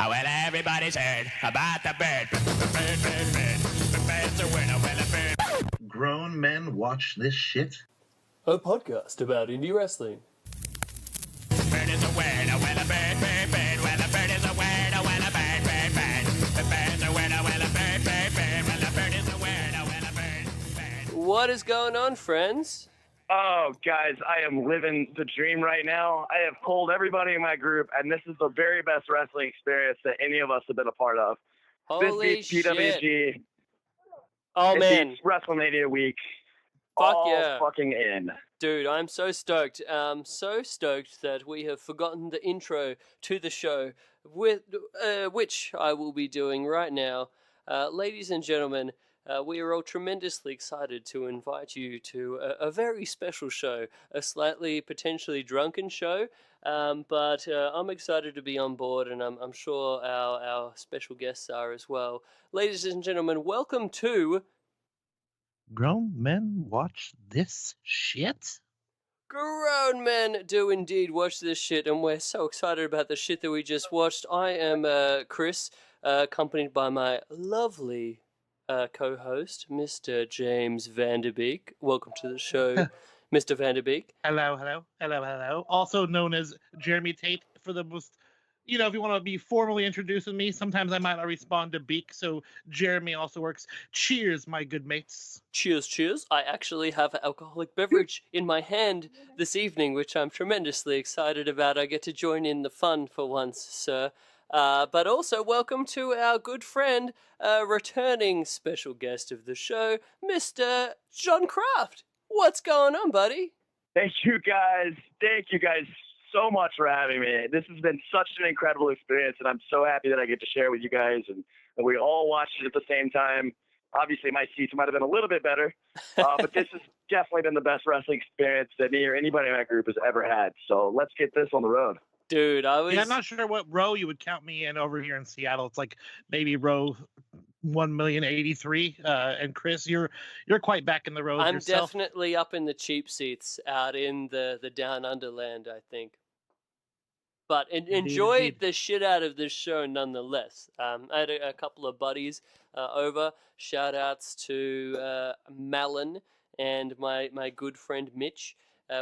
Well, everybody's heard about the bird. The bird's a winner. Well, a bird. Grown men watch this shit? A podcast about indie wrestling. Bird is a winner. Well, a bird. Well, a bird is a winner. Well, a bird. The bird's a winner. Well, a bird. Well, a bird is a winner. Well, a bird. What is going on, friends? Oh, guys, I am living the dream right now. I have told everybody in my group, and this is the very best wrestling experience that any of us have been a part of. Holy this beats PWG. shit. Oh, it man. beats WrestleMania week. Fuck all yeah. fucking in. Dude, I'm so stoked. So stoked that we have forgotten the intro to the show, which I will be doing right now. Ladies and gentlemen, we are all tremendously excited to invite you to a very special show, a slightly potentially drunken show, but I'm excited to be on board, and I'm sure our special guests are as well. Ladies and gentlemen, welcome to... Grown men watch this shit? Grown men do indeed watch this shit, and we're so excited about the shit that we just watched. I am Chris, accompanied by my lovely... co-host, Mr. Jaims Vanderbeek. Welcome to the show, Mr. Vanderbeek. Hello. Also known as Jeremy Tate for the most, if you want to be formally introduced with me, sometimes I might not respond to Beak, so Jeremy also works. Cheers, my good mates. Cheers. I actually have an alcoholic beverage in my hand this evening, which I'm tremendously excited about. I get to join in the fun for once, sir. But also, welcome to our good friend, returning special guest of the show, Mr. Jon Craft. What's going on, buddy? Thank you guys so much for having me. This has been such an incredible experience, and I'm so happy that I get to share with you guys, and we all watched it at the same time. Obviously, my seats might have been a little bit better, but this has definitely been the best wrestling experience that me or anybody in my group has ever had. So let's get this on the road. Dude, I'm not sure what row you would count me in over here in Seattle. It's like maybe row 1,083,000. And Chris, you're quite back in the rows I'm yourself. definitely up in the cheap seats out in the down underland, I think. But enjoyed the shit out of this show nonetheless. I had a couple of buddies over. Shout outs to Malin and my good friend Mitch.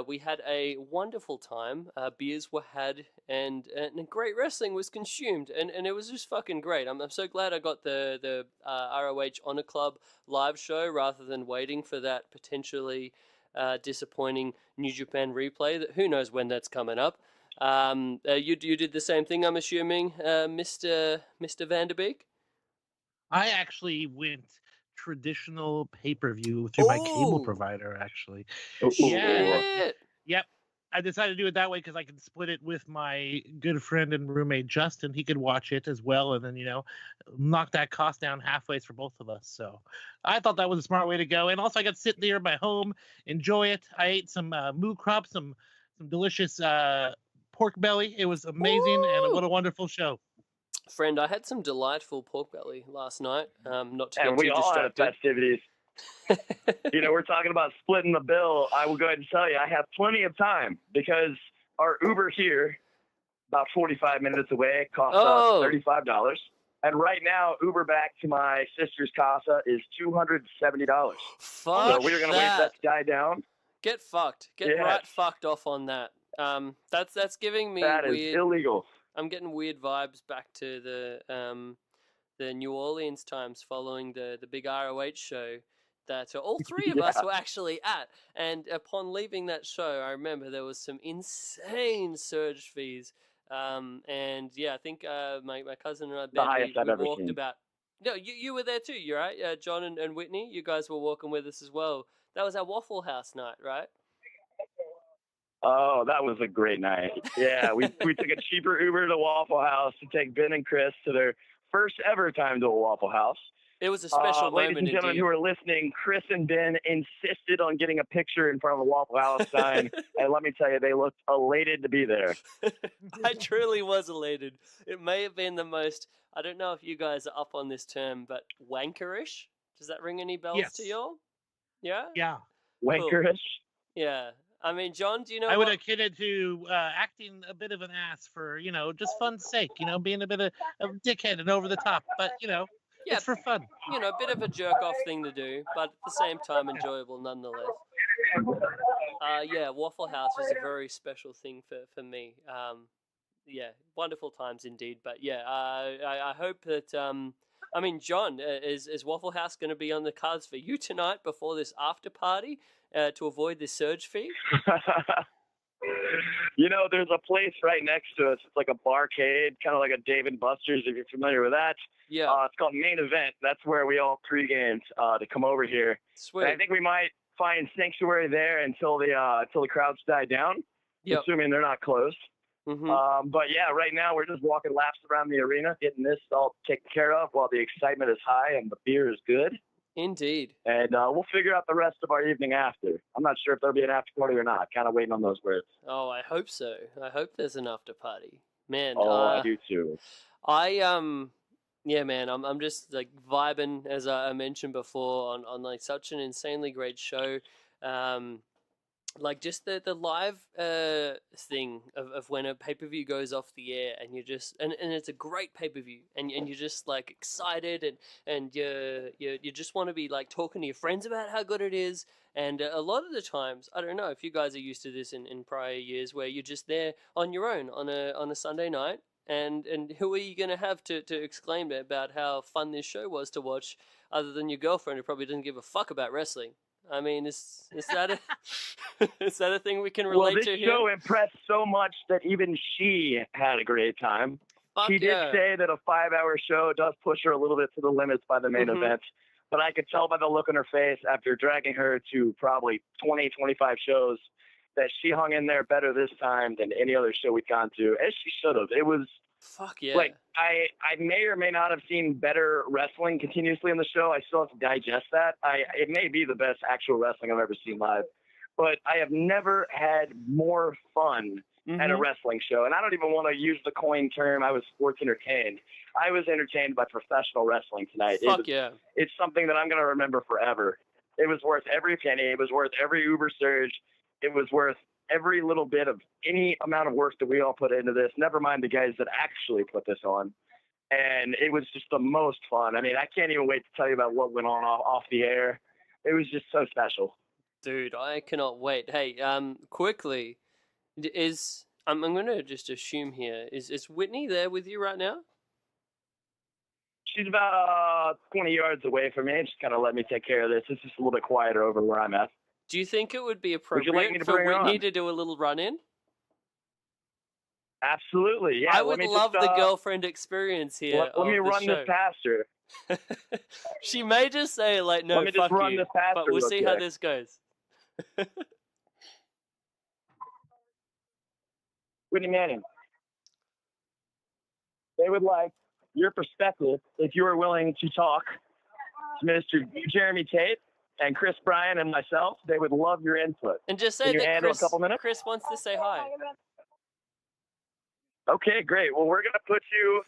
We had a wonderful time. Beers were had, and great wrestling was consumed, and it was just fucking great. I'm so glad I got the ROH Honor Club live show rather than waiting for that potentially disappointing New Japan replay. Who knows when that's coming up? You did the same thing, I'm assuming, Mr. Vanderbeek? I actually went traditional pay-per-view through my cable provider, actually. Yeah. Yep. I decided to do it that way because I can split it with my good friend and roommate Justin. He could watch it as well, and then knock that cost down halfway for both of us. So I thought that was a smart way to go. And also I got to sit there in my home, enjoy it. I ate some moo crop, some delicious pork belly. It was amazing. Ooh. And what a wonderful show. Friend, I had some delightful pork belly last night. Not to And get we too all had distracted. festivities. We're talking about splitting the bill. I will go ahead and tell you, I have plenty of time because our Uber here, about 45 minutes away, costs us $35. And right now, Uber back to my sister's casa is $270. Fuck so we're going to wait that guy down. Get fucked. Get right fucked off on that. That's giving me that weird... is illegal. I'm getting weird vibes back to the New Orleans times following the big ROH show that all three of us were actually at. And upon leaving that show, I remember there was some insane surge fees. And yeah, I think my cousin and I we walked seen. about. No, you were there too. You're right, John and Whitney. You guys were walking with us as well. That was our Waffle House night, right? Oh, that was a great night. Yeah, we took a cheaper Uber to Waffle House to take Ben and Chris to their first ever time to a Waffle House. It was a special moment. Ladies and gentlemen who are listening, Chris and Ben insisted on getting a picture in front of the Waffle House sign, and let me tell you, they looked elated to be there. I truly was elated. It may have been the most, I don't know if you guys are up on this term, but wankerish? Does that ring any bells to y'all? Yeah? Yeah. Wankerish? Yeah. I mean, John, do you know I would what? akin it to acting a bit of an ass for, just fun's sake, being a bit of a dickhead and over the top. But, Yeah, it's for fun. a bit of a jerk off thing to do, but at the same time enjoyable nonetheless. Yeah, Waffle House is a very special thing for me. Yeah, wonderful times indeed. But yeah, I hope that. I mean, John, is Waffle House going to be on the cards for you tonight before this after party to avoid the surge fee? There's a place right next to us. It's like a barcade, kind of like a Dave & Buster's, if you're familiar with that. Yeah. It's called Main Event. That's where we all pregame to come over here. Sweet. And I think we might find sanctuary there until the crowds die down, assuming they're not closed. Mm-hmm. But yeah, right now we're just walking laps around the arena, getting this all taken care of while the excitement is high and the beer is good. Indeed. And we'll figure out the rest of our evening after. I'm not sure if there'll be an after party or not. Kind of waiting on those words. Oh, I hope so. I hope there's an after party. Man. I do too. Yeah, man, I'm just like vibing, as I mentioned before, on like such an insanely great show. Like just the live thing of when a pay-per-view goes off the air and you just and it's a great pay-per-view and you're just like excited and you just want to be like talking to your friends about how good it is. And a lot of the times, I don't know if you guys are used to this in prior years, where you're just there on your own on a Sunday night. And who are you going to have to exclaim about how fun this show was to watch, other than your girlfriend who probably doesn't give a fuck about wrestling? I mean, is that is that a thing we can relate to here? Well, this show impressed so much that even she had a great time. She did say that a 5-hour show does push her a little bit to the limits by the main event, but I could tell by the look on her face after dragging her to probably 20, 25 shows that she hung in there better this time than any other show we've gone to, as she should have. It was like I may or may not have seen better wrestling continuously in the show. I still have to digest that. It may be the best actual wrestling I've ever seen live, but I have never had more fun at a wrestling show. And I don't even want to use the coin term. I was sports entertained. I was entertained by professional wrestling tonight. It's something that I'm going to remember forever. It was worth every penny. It was worth every Uber surge. It was worth every little bit of any amount of work that we all put into this, never mind the guys that actually put this on. And it was just the most fun. I mean, I can't even wait to tell you about what went on off the air. It was just so special. Dude, I cannot wait. Hey, quickly, I'm going to just assume here, is Whitney there with you right now? She's about 20 yards away from me. Just kind of let me take care of this. It's just a little bit quieter over where I'm at. Do you think it would be appropriate for Whitney to do a little run-in? Absolutely, yeah. I would love the girlfriend experience here. Let me run this past her. She may just say, like, no, fuck you, but we'll see how this goes. Whitney Manning, they would like your perspective if you are willing to talk to Mr. Jeremy Tate and Chris Bryan and myself. They would love your input. And just say that a couple minutes? Chris wants to say hi. Okay, great. Well, we're going to put you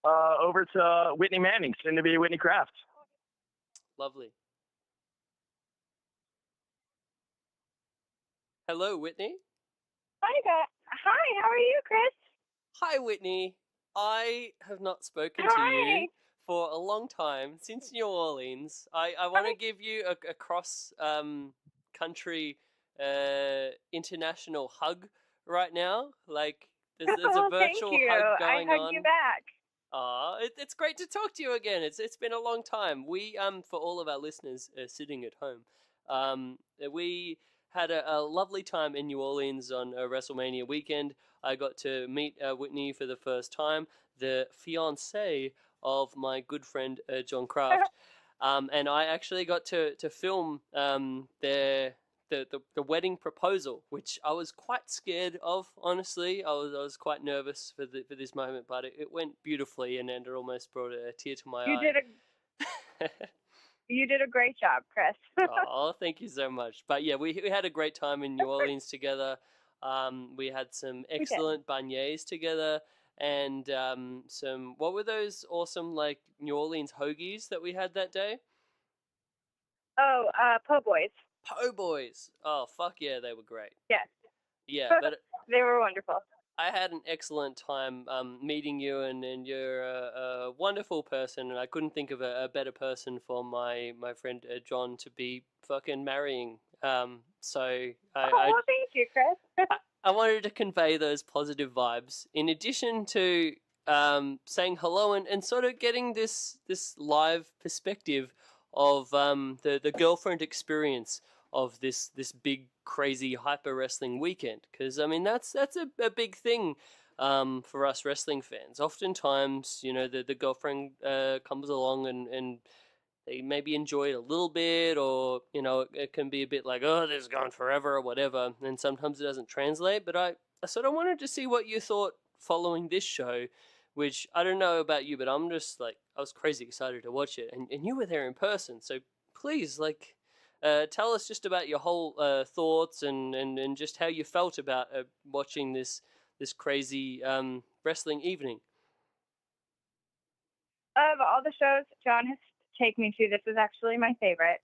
over to Whitney Manning, soon to be Whitney Craft. Lovely. Hello, Whitney. Hi, how are you, Chris? Hi, Whitney. I have not spoken to you for a long time, since New Orleans. I want to give you a cross country international hug right now. Like there's a virtual hug going on. I hug you back. It's great to talk to you again. It's been a long time. We for all of our listeners sitting at home, we had a lovely time in New Orleans on WrestleMania weekend. I got to meet Whitney for the first time, the fiancé of my good friend Jon Craft, and I actually got to film the wedding proposal, which I was quite scared of. Honestly, I was quite nervous for this moment, but it went beautifully, and it almost brought a tear to my eye. You did a great job, Chris. Oh, thank you so much. But yeah, we had a great time in New Orleans together. We had some excellent beignets together, and what were those awesome like New Orleans hoagies that we had that day? Oh, po' boys. Po' Boys. Oh, fuck yeah, they were great. Yes. Yeah, but They were wonderful. I had an excellent time meeting you, and you're a wonderful person, and I couldn't think of a better person for my friend John to be fucking marrying. So Well, thank you, Chris. I wanted to convey those positive vibes, in addition to saying hello and sort of getting this live perspective of the girlfriend experience of this big crazy hyper wrestling weekend, because I mean that's a big thing for us wrestling fans. Oftentimes, you know, the girlfriend comes along and they maybe enjoy it a little bit, or you know, it can be a bit like, oh, this is going forever or whatever, and sometimes it doesn't translate. But I sort of wanted to see what you thought following this show, which I don't know about you, but I'm just like, I was crazy excited to watch it, and you were there in person, so please, like, tell us just about your whole thoughts and just how you felt about watching this crazy wrestling evening. Of all the shows John has taken me to, this is actually my favorite.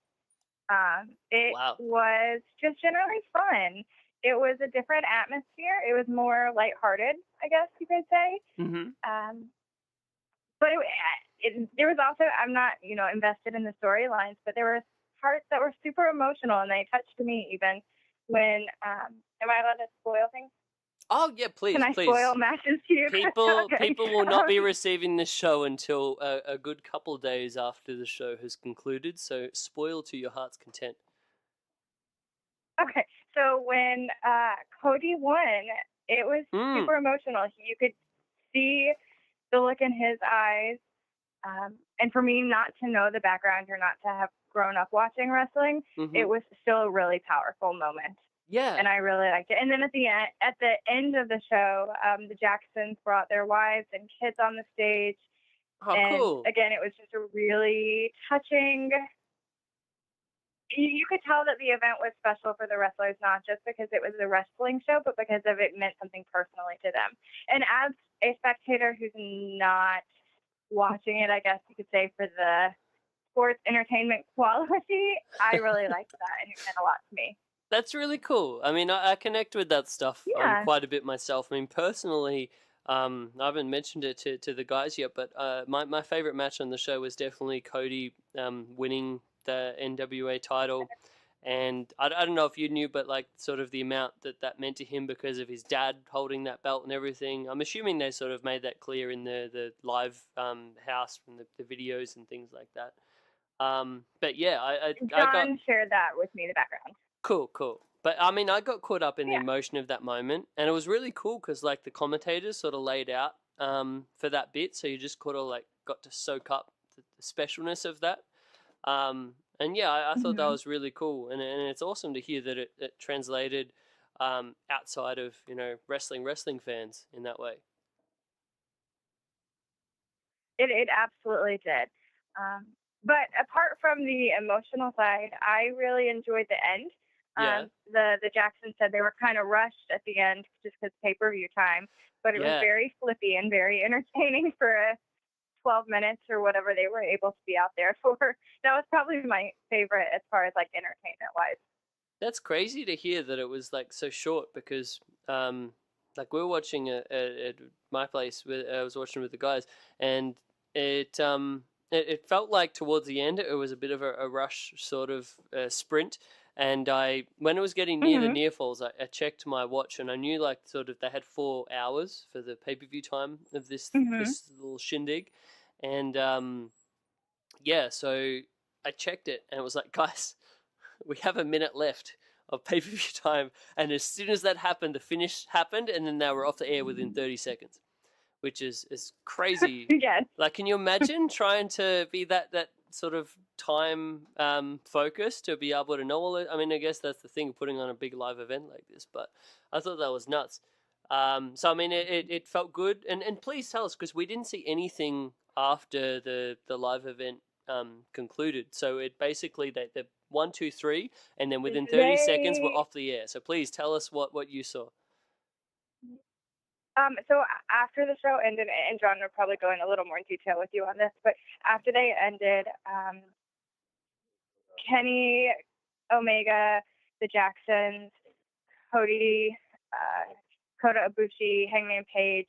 It Wow. was just generally fun. It was a different atmosphere. It was more lighthearted, I guess you could say. Mm-hmm. But there was also, I'm not, invested in the storylines, but there were parts that were super emotional, and they touched me even when, am I allowed to spoil things? Oh yeah, please, Can I please. spoil matches to you? People Okay. people will not be receiving this show until a good couple days after the show has concluded, so spoil to your heart's content. Okay, so when Cody won, it was super emotional. You could see the look in his eyes. And for me not to know the background or not to have grown up watching wrestling, it was still a really powerful moment. Yeah. And I really liked it. And then at the end of the show, the Jacksons brought their wives and kids on the stage. Oh, and cool. Again, it was just a really touching. You could tell that the event was special for the wrestlers, not just because it was a wrestling show, but because it meant something personally to them. And as a spectator who's not watching it, I guess you could say, for the sports entertainment quality, I really liked that, and it meant a lot to me. That's really cool. I mean, I connect with that stuff quite a bit myself. I mean, personally, I haven't mentioned it to the guys yet, but my favorite match on the show was definitely Cody winning the NWA title. And I don't know if you knew, but like sort of the amount that meant to him because of his dad holding that belt and everything. I'm assuming they sort of made that clear in the live house from the videos and things like that. But yeah, John shared that with me, the background. Cool. But I mean, I got caught up in the emotion of that moment, and it was really cool because like the commentators sort of laid out for that bit, so you just kind of like got to soak up the specialness of that. And yeah, I thought that was really cool, and it's awesome to hear that it translated outside of wrestling fans in that way. It absolutely did. But apart from the emotional side, I really enjoyed the end. The Jacksons said they were kind of rushed at the end just because pay-per-view time, but it was very flippy and very entertaining for 12 minutes or whatever they were able to be out there for. That was probably my favorite as far as like entertainment wise. That's crazy to hear that it was like so short, because like we were watching at my place I was watching with the guys, and it felt like towards the end it was a bit of a rush sort of sprint. And when it was getting near the near falls, I checked my watch, and I knew like sort of they had 4 hours for the pay-per-view time of this little shindig. And so I checked it, and it was like, guys, we have a minute left of pay-per-view time. And as soon as that happened, the finish happened, and then they were off the air within 30 seconds, which is crazy. Yes. Like, can you imagine trying to be that sort of time focused to be able to know all it? I mean, I guess that's the thing of putting on a big live event like this, but I thought that was nuts. So I mean, it felt good, and please tell us, because we didn't see anything after the live event concluded. So it basically the 1, 2, 3, and then within 30 seconds we're off the air. So please tell us what you saw. So after the show ended, and John will probably go in a little more detail with you on this, but after they ended, Kenny Omega, the Jacksons, Cody, Kota Ibushi, Hangman Page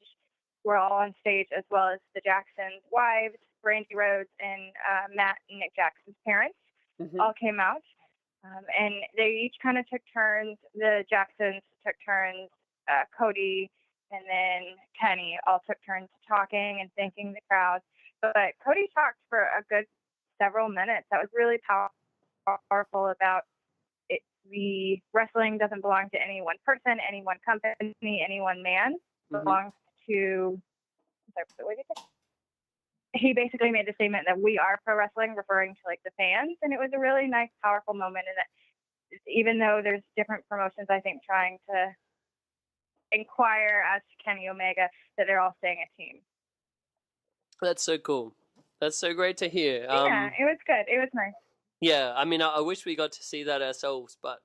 were all on stage, as well as the Jacksons' wives, Brandy Rhodes, and Matt and Nick Jackson's parents all came out. And they each kind of took turns. The Jacksons took turns. Cody and then Kenny all took turns talking and thanking the crowd. But Cody talked for a good several minutes. That was really powerful about it. The wrestling doesn't belong to any one person, any one company, any one man. It belongs to, what did he say? He basically made the statement that we are pro wrestling, referring to like the fans. And it was a really nice, powerful moment. And that even though there's different promotions, I think, trying to inquire as to Kenny Omega, that they're all staying a team. That's so cool. That's so great to hear. Yeah, it was good. It was nice. Yeah, I mean, I wish we got to see that ourselves, but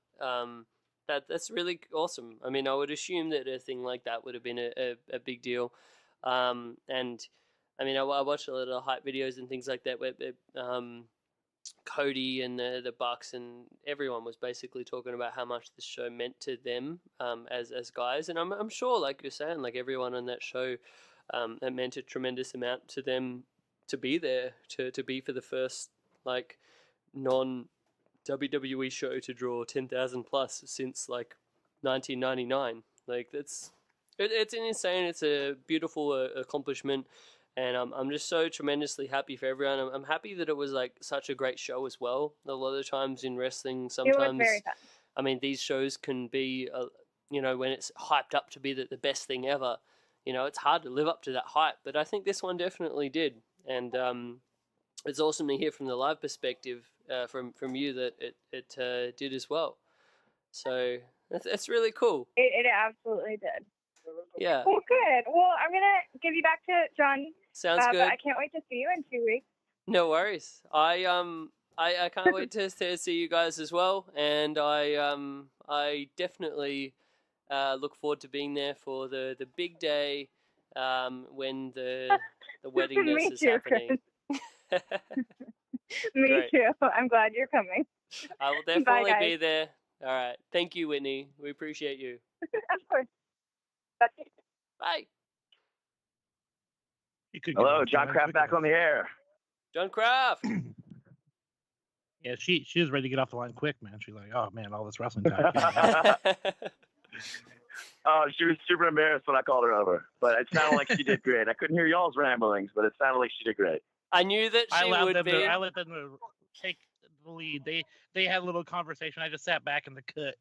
that's really awesome. I mean, I would assume that a thing like that would have been a big deal. And I mean, I watched a lot of hype videos and things like that where Cody and the Bucks and everyone was basically talking about how much the show meant to them as guys. And I'm sure, like you're saying, like everyone on that show, it meant a tremendous amount to them to be there, to be for the first like non-WWE show to draw 10,000 plus since like 1999. Like it's insane. It's a beautiful accomplishment. And I'm just so tremendously happy for everyone. I'm happy that it was like such a great show as well. A lot of times in wrestling, sometimes, it was very fun. I mean, these shows can be, when it's hyped up to be the best thing ever, it's hard to live up to that hype. But I think this one definitely did. And it's awesome to hear from the live perspective from you that it did as well. So that's really cool. It absolutely did. Yeah. Well, good. Well, I'm going to give you back to John. Sounds good. But I can't wait to see you in 2 weeks. No worries. I can't wait to see you guys as well, and I definitely look forward to being there for the big day when the weddingness is happening. Me Great. too. I'm glad you're coming. I will definitely Bye, be there. All right. Thank you, Whitney. We appreciate you. Of course. Bye. Bye. Hello, Jon Craft back on the air. Jon Craft. Yeah, she was ready to get off the line quick, man. She's like, oh man, all this wrestling talk. Oh, she was super embarrassed when I called her over, but it sounded like she did great. I couldn't hear y'all's ramblings, but it sounded like she did great. I knew that she would be. I let them take the lead. They had a little conversation. I just sat back in the cut,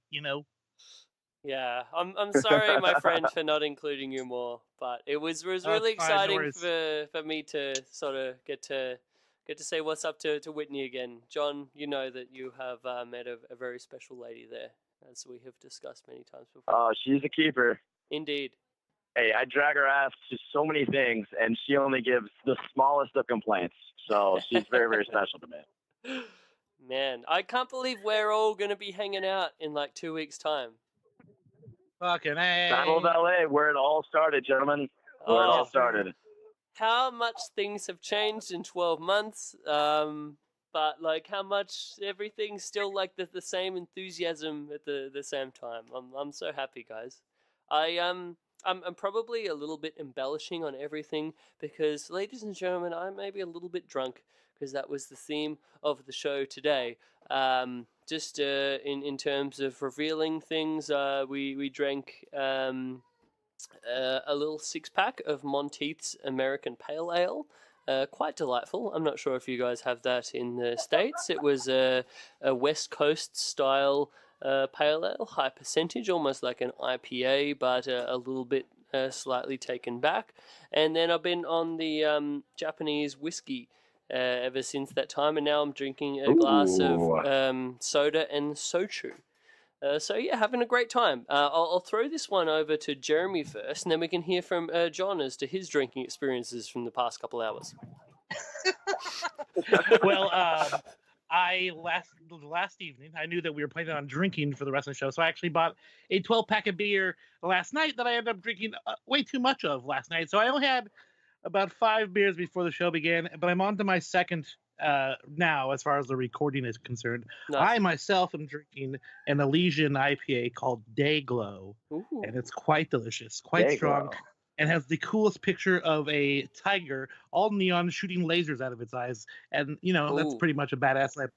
Yeah, I'm sorry, my friend, for not including you more, but it was really exciting for me to sort of get to say what's up to Whitney again. John, you know that you have met a very special lady there, as we have discussed many times before. Oh, she's a keeper. Indeed. Hey, I drag her ass to so many things, and she only gives the smallest of complaints. So she's very, very special to me. Man, I can't believe we're all going to be hanging out in like 2 weeks' time. Fucking A. Battle of LA, where it all started, gentlemen. Where it all started. How much things have changed in 12 months, but like how much everything's still like the same enthusiasm at the same time. I'm so happy, guys. I'm probably a little bit embellishing on everything because, ladies and gentlemen, I may be a little bit drunk because that was the theme of the show today. Just in terms of revealing things, we drank a little 6-pack of Monteith's American Pale Ale. Quite delightful. I'm not sure if you guys have that in the States. It was a West Coast style pale ale, high percentage, almost like an IPA, but a little bit slightly taken back. And then I've been on the Japanese whiskey ever since that time, and now I'm drinking a glass of soda and sochu. So yeah, having a great time. I'll throw this one over to Jeremy first, and then we can hear from John as to his drinking experiences from the past couple hours. Well, last evening, I knew that we were planning on drinking for the wrestling show, so I actually bought a 12-pack of beer last night that I ended up drinking way too much of last night. So I only had about 5 beers before the show began, but I'm on to my second now, as far as the recording is concerned. Nice. I myself am drinking an Elysian IPA called Day Glow, Ooh. and it's quite delicious, quite Day strong, Glow. and has the coolest picture of a tiger, all neon, shooting lasers out of its eyes. And, that's Ooh. pretty much a badass label.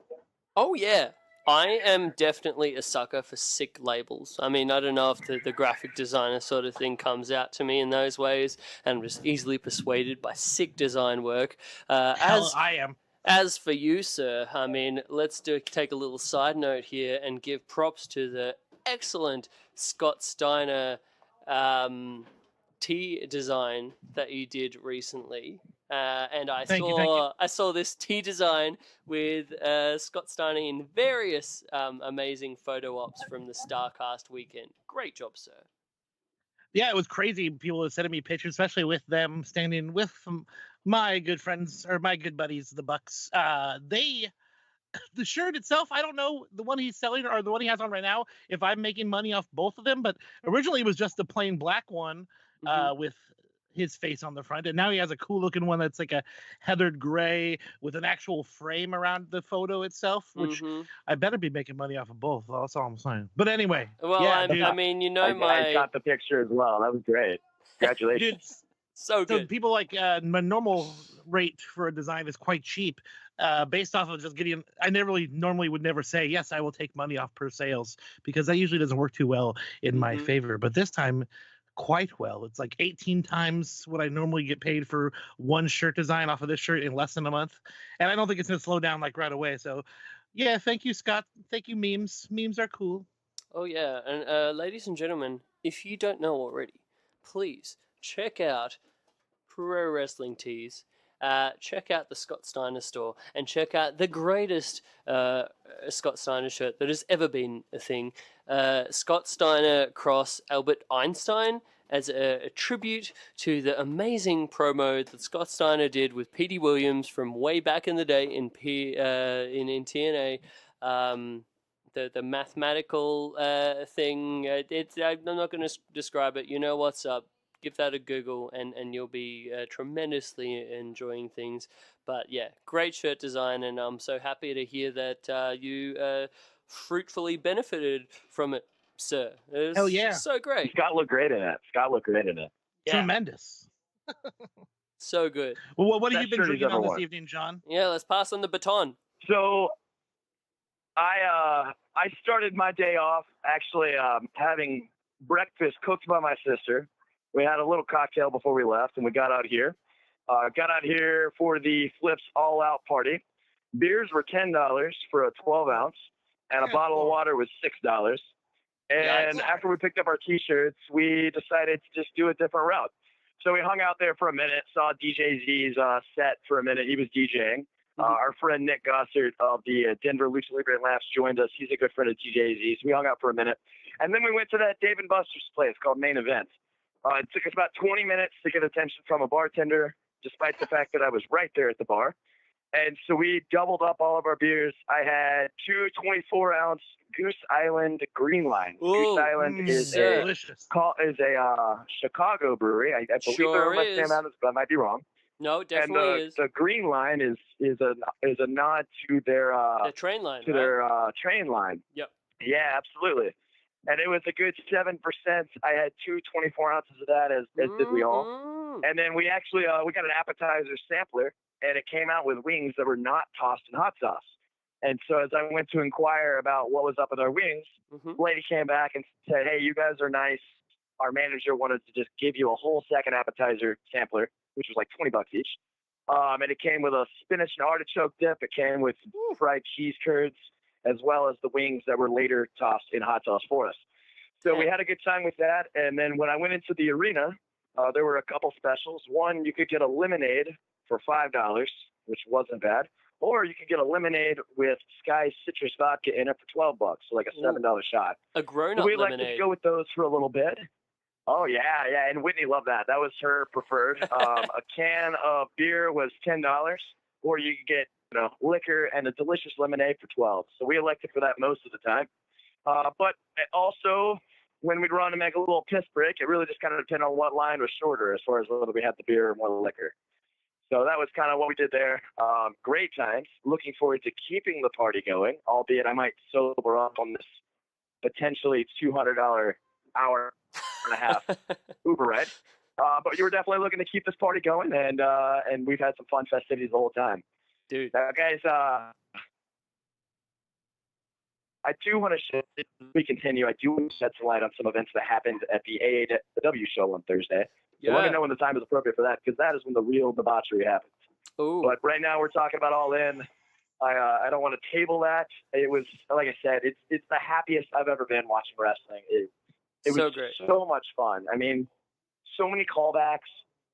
Oh, yeah. I am definitely a sucker for sick labels. I mean, I don't know if the graphic designer sort of thing comes out to me in those ways, and I'm just easily persuaded by sick design work. Hell, I am. As for you, sir, I mean, let's take a little side note here and give props to the excellent Scott Steiner tea design that you did recently. And I Thank you. saw this tea design with Scott Steiner in various amazing photo ops from the StarCast weekend. Great job, sir. Yeah, it was crazy. People were sending me pictures, especially with them standing with my good friends or my good buddies, the Bucks. The shirt itself, I don't know the one he's selling or the one he has on right now, if I'm making money off both of them, but originally it was just the plain black one with his face on the front, and now he has a cool looking one that's like a heathered gray with an actual frame around the photo itself, which I better be making money off of both. That's all I'm saying. But anyway, well, yeah, I mean, I got the picture as well. That was great. Congratulations. Dude, so good. So people like my normal rate for a design is quite cheap, based off of just getting. I normally would never say yes. I will take money off per sales because that usually doesn't work too well in my favor. But this time, quite well. It's like 18 times what I normally get paid for one shirt design off of this shirt in less than a month, and I don't think it's gonna slow down like right away. So, yeah, thank you, Scott. Thank you, memes. Memes are cool. Oh yeah, and ladies and gentlemen, if you don't know already, please check out Pro Wrestling Tees. Check out the Scott Steiner store and check out the greatest Scott Steiner shirt that has ever been a thing. Scott Steiner cross Albert Einstein as a tribute to the amazing promo that Scott Steiner did with Petey Williams from way back in the day in TNA. The mathematical thing. I'm not going to describe it. You know what's up. Give that a Google, and you'll be tremendously enjoying things. But yeah, great shirt design, and I'm so happy to hear that you fruitfully benefited from it, sir. Hell yeah. So great. Scott looked great in it. Yeah. Tremendous. So good. Well, what have Best you been shirt he's drinking ever on this worn. evening, John? Yeah, let's pass on the baton. So I started my day off actually having breakfast cooked by my sister. We had a little cocktail before we left, and we got out here. For the Flips All Out party. Beers were $10 for a 12-ounce, and a bottle of water was $6. And after we picked up our T-shirts, we decided to just do a different route. So we hung out there for a minute, saw DJ Z's set for a minute. He was DJing. Our friend Nick Gossert of the Denver Lucha Libre Laughs joined us. He's a good friend of DJ Z's. We hung out for a minute. And then we went to that Dave & Buster's place called Main Event. It took us about 20 minutes to get attention from a bartender, despite the fact that I was right there at the bar. And so we doubled up all of our beers. I had two 24-ounce Goose Island Green Line. Ooh, Goose Island is delicious. a Chicago brewery. I believe Sure they're my same out, but I might be wrong. No, it definitely is. The Green Line is a nod to their The train line, to right? their train line. Yep. Yeah, absolutely. And it was a good 7%. I had two 24 ounces of that, as did we all. And then we actually we got an appetizer sampler, and it came out with wings that were not tossed in hot sauce. And so as I went to inquire about what was up with our wings, the lady came back and said, "Hey, you guys are nice. Our manager wanted to just give you a whole second appetizer sampler, which was like $20 each. And it came with a spinach and artichoke dip. It came with fried cheese curds, as well as the wings that were later tossed in hot sauce for us. So we had a good time with that. And then when I went into the arena, there were a couple specials. One, you could get a lemonade for $5, which wasn't bad. Or you could get a lemonade with Sky citrus vodka in it for $12, so like a $7 shot. A grown-up so we lemonade. Like to go with those for a little bit. Oh, yeah, and Whitney loved that. That was her preferred. A can of beer was $10, or you could get liquor and a delicious lemonade for $12. So we elected for that most of the time. But also, when we'd run to make a little piss break, it really just kind of depended on what line was shorter as far as whether we had the beer or more liquor. So that was kind of what we did there. Great times. Looking forward to keeping the party going, albeit I might sober up on this potentially $200 hour and a half Uber ride. But you were definitely looking to keep this party going, and we've had some fun festivities the whole time. Dude. Now, guys, I do want to we continue. I do want to shed some light on some events that happened at the AAW show on Thursday. So let me know when the time is appropriate for that, because that is when the real debauchery happens. Ooh. But right now we're talking about All In. I don't want to table that. It was, like I said, it's the happiest I've ever been watching wrestling. It so was great. So much fun. I mean, so many callbacks.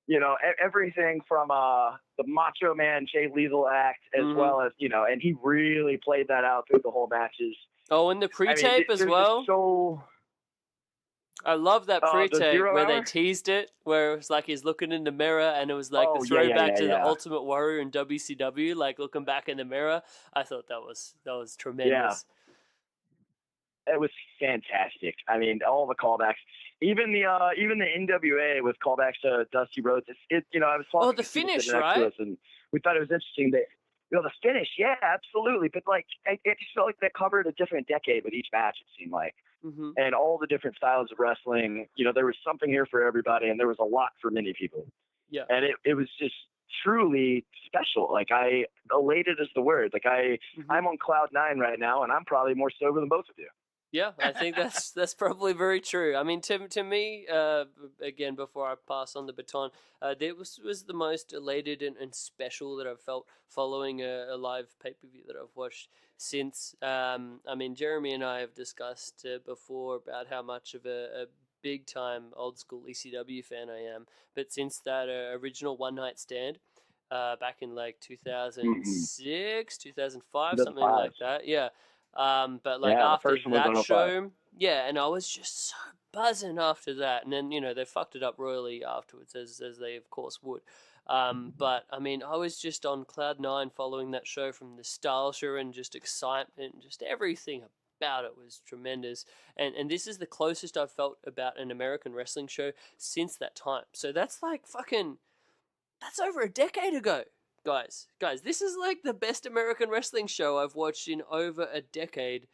You know, everything from the Macho Man Jay Lethal act, as well as, you know, and he really played that out through the whole matches. Oh, and the pre-tape as well. So I love that pre-tape where they hour? teased it, where it was like he's looking in the mirror, and it was like the throwback to the Ultimate Warrior in WCW, like looking back in the mirror. I thought that was tremendous. Yeah. It was fantastic. I mean, all the callbacks, even the NWA with callbacks to Dusty Rhodes. It you know, I was talking. Oh, the finish, right? And we thought it was interesting that, you know, the finish. Yeah, absolutely. But like, it just felt like they covered a different decade with each match. It seemed like. And all the different styles of wrestling, you know, there was something here for everybody, and there was a lot for many people. Yeah. And it was just truly special. Like, elated is the word. Like, I'm on cloud 9 right now, and I'm probably more sober than both of you. Yeah, I think that's probably very true. I mean, to me, again, before I pass on the baton, that was the most elated and special that I've felt following a live pay-per-view that I've watched since. I mean, Jeremy and I have discussed before about how much of a big-time old-school ECW fan I am, but since that original One Night Stand, back in like 2006, 2005, something like that, yeah. But like after that show, and I was just so buzzing after that, and then, you know, they fucked it up royally afterwards, as they of course would. But I mean, I was just on cloud 9 following that show, from nostalgia and just excitement, and just everything about it was tremendous. And this is the closest I've felt about an American wrestling show since that time. So that's like that's over a decade ago. Guys, this is like the best American wrestling show I've watched in over a decade,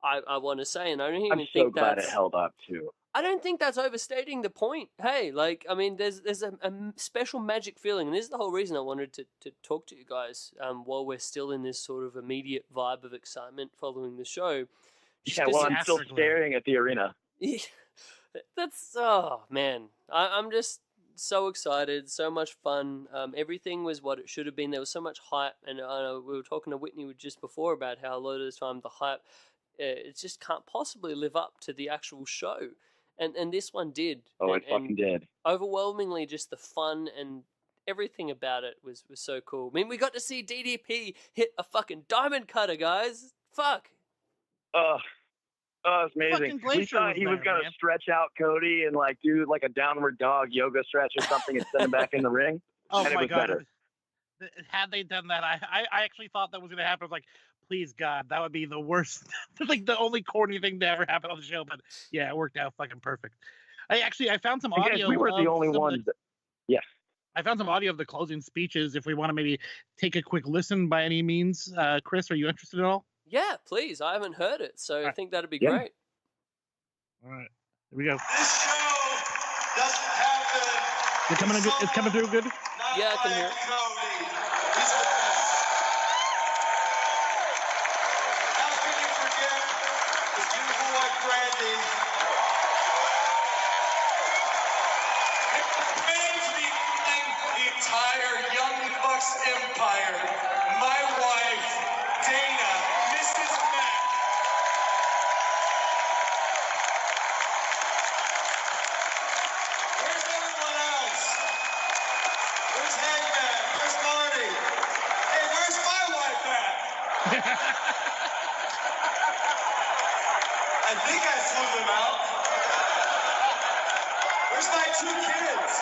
I want to say, and I don't even think glad it held up too. I don't think that's overstating the point. Hey, like, I mean, there's a special magic feeling, and this is the whole reason I wanted to talk to you guys while we're still in this sort of immediate vibe of excitement following the show. Yeah, well, I'm still staring at the arena. That's, oh man, I'm just so excited, so much fun. Everything was what it should have been. There was so much hype, and I know we were talking to Whitney just before about how a lot of the time the hype, it just can't possibly live up to the actual show, and this one did. Oh, it fucking did. Overwhelmingly, just the fun and everything about it was so cool. I mean, we got to see DDP hit a fucking diamond cutter, guys. Fuck. Oh, it's amazing. We thought he was going to stretch out Cody and like do like a downward dog yoga stretch or something and send him back in the ring. Oh and my it was God. Better. Had they done that, I actually thought that was going to happen. I was like, please God, that would be the worst, like the only corny thing to ever happen on the show. But yeah, it worked out fucking perfect. I found some audio. We were the only ones. Yeah. I found some audio of the closing speeches. If we want to maybe take a quick listen by any means, Chris, are you interested at all? Yeah, please. I haven't heard it, so I think that'd be great. All right, here we go. This show doesn't happen. It's coming through good? Yeah, I can hear it. Cody. He's the best. How can you forget the beautiful wife, Brandy? It pains me to think the entire Young Bucks empire, my wife, Dana, Mrs. Mack. Where's everyone else? Where's Hangman? Where's Marty? Hey, where's my wife at? I think I flew them out. Where's my 2 kids?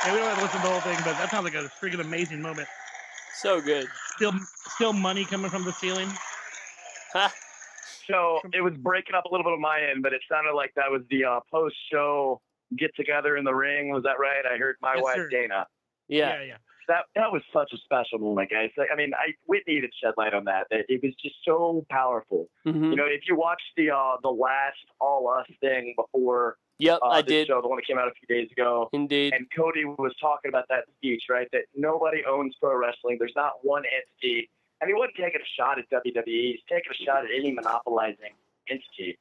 Yeah, we don't have to listen to the whole thing, but that sounds like a freaking amazing moment. So good. Still money coming from the ceiling. So it was breaking up a little bit on my end, but it sounded like that was the post-show get-together in the ring. Was that right? I heard my Yes, wife, sir. Dana. Yeah. Yeah. That was such a special moment, guys. I mean, Whitney even shed light on that. That it was just so powerful. Mm-hmm. You know, if you watch the last All Us thing before Yep, I this did. show, the one that came out a few days ago, Indeed. and Cody was talking about that speech, right? That nobody owns pro wrestling. There's not one entity. And he wasn't taking a shot at WWE. He's taking a shot at any monopolizing entity.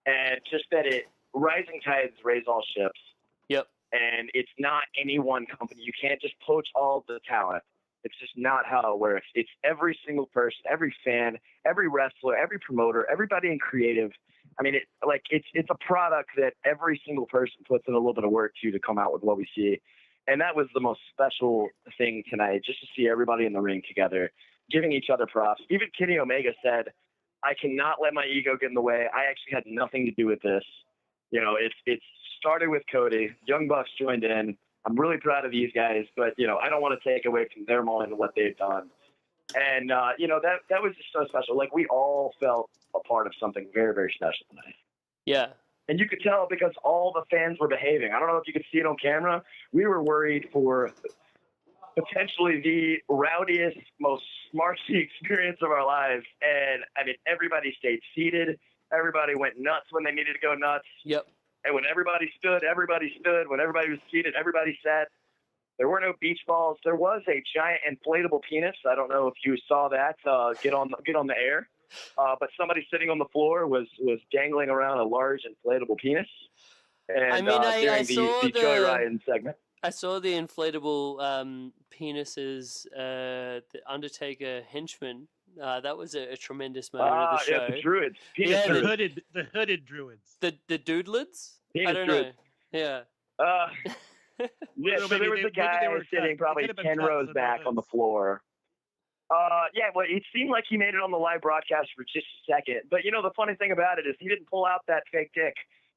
And just that rising tides raise all ships. Yep. And it's not any one company. You can't just poach all the talent. It's just not how it works. It's every single person, every fan, every wrestler, every promoter, everybody in creative. I mean, it's a product that every single person puts in a little bit of work to come out with what we see. And that was the most special thing tonight, just to see everybody in the ring together, giving each other props. Even Kenny Omega said, I cannot let my ego get in the way. I actually had nothing to do with this. You know, it started with Cody. Young Bucks joined in. I'm really proud of these guys, but, you know, I don't want to take away from their moment and what they've done. And, you know, that was just so special. Like, we all felt a part of something very, very special tonight. Yeah. And you could tell because all the fans were behaving. I don't know if you could see it on camera. We were worried for potentially the rowdiest, most smarty experience of our lives. And, I mean, everybody stayed seated. Everybody went nuts when they needed to go nuts. Yep. And when everybody stood, everybody stood. When everybody was seated, everybody sat. There were no beach balls. There was a giant inflatable penis. I don't know if you saw that get on the air. But somebody sitting on the floor was dangling around a large inflatable penis. And I mean, I during saw the Joey Ryan segment. I saw the inflatable penises, the Undertaker henchman. That was a tremendous moment of the show. Yeah, the druids. Penis Yeah, druids. The hooded druids. The doodlets? Penis I don't druids. know. Yeah. Yeah, Well, so there was a guy sitting probably 10 rows back on the floor. Yeah, well, it seemed like he made it on the live broadcast for just a second. But, you know, the funny thing about it is he didn't pull out that fake dick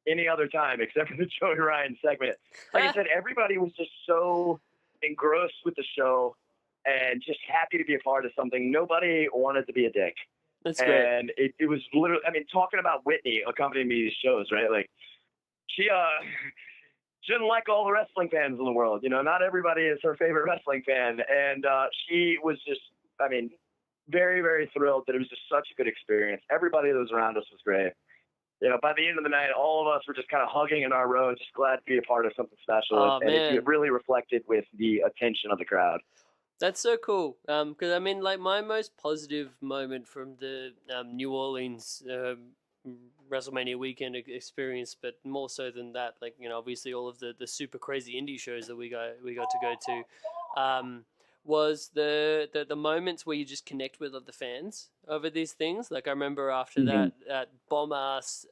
any other time except for the Joey Ryan segment. Like I said, everybody was just so engrossed with the show and just happy to be a part of something. Nobody wanted to be a dick. That's great. And it was literally, I mean, talking about Whitney accompanying me to these shows, right? Like, she didn't like all the wrestling fans in the world. You know, not everybody is her favorite wrestling fan. And she was just, I mean, very, very thrilled that it was just such a good experience. Everybody that was around us was great. You know, by the end of the night, all of us were just kind of hugging in our row, just glad to be a part of something special. Oh, and man. it really reflected with the attention of the crowd. That's so cool. Because I mean, like, my most positive moment from the New Orleans WrestleMania weekend experience, but more so than that, like, you know, obviously all of the super crazy indie shows that we got to go to, was the moments where you just connect with other fans over these things. Like, I remember after that bomb-ass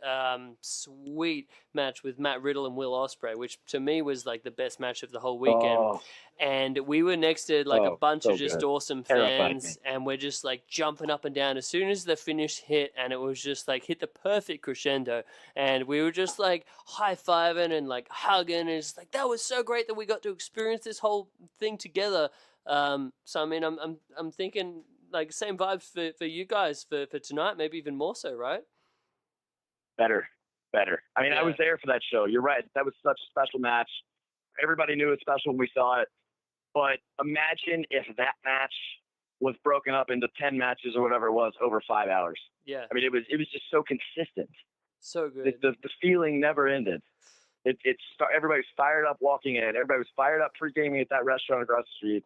sweet match with Matt Riddle and Will Ospreay, which to me was like the best match of the whole weekend. Oh. And we were next to like a bunch so of just good. awesome Terrified fans, and we're just like jumping up and down as soon as the finish hit, and it was just like hit the perfect crescendo, and we were just like high-fiving and like hugging, and it's like, that was so great that we got to experience this whole thing together. So I mean, I'm thinking like same vibes for you guys for tonight, maybe even more so, right? Better. I mean, Yeah. I was there for that show. You're right. That was such a special match. Everybody knew it was special when we saw it. But imagine if that match was broken up into 10 matches or whatever it was over 5 hours. Yeah. I mean, it was just so consistent. So good. The feeling never ended. Everybody was fired up walking in. Everybody was fired up pre-gaming at that restaurant across the street.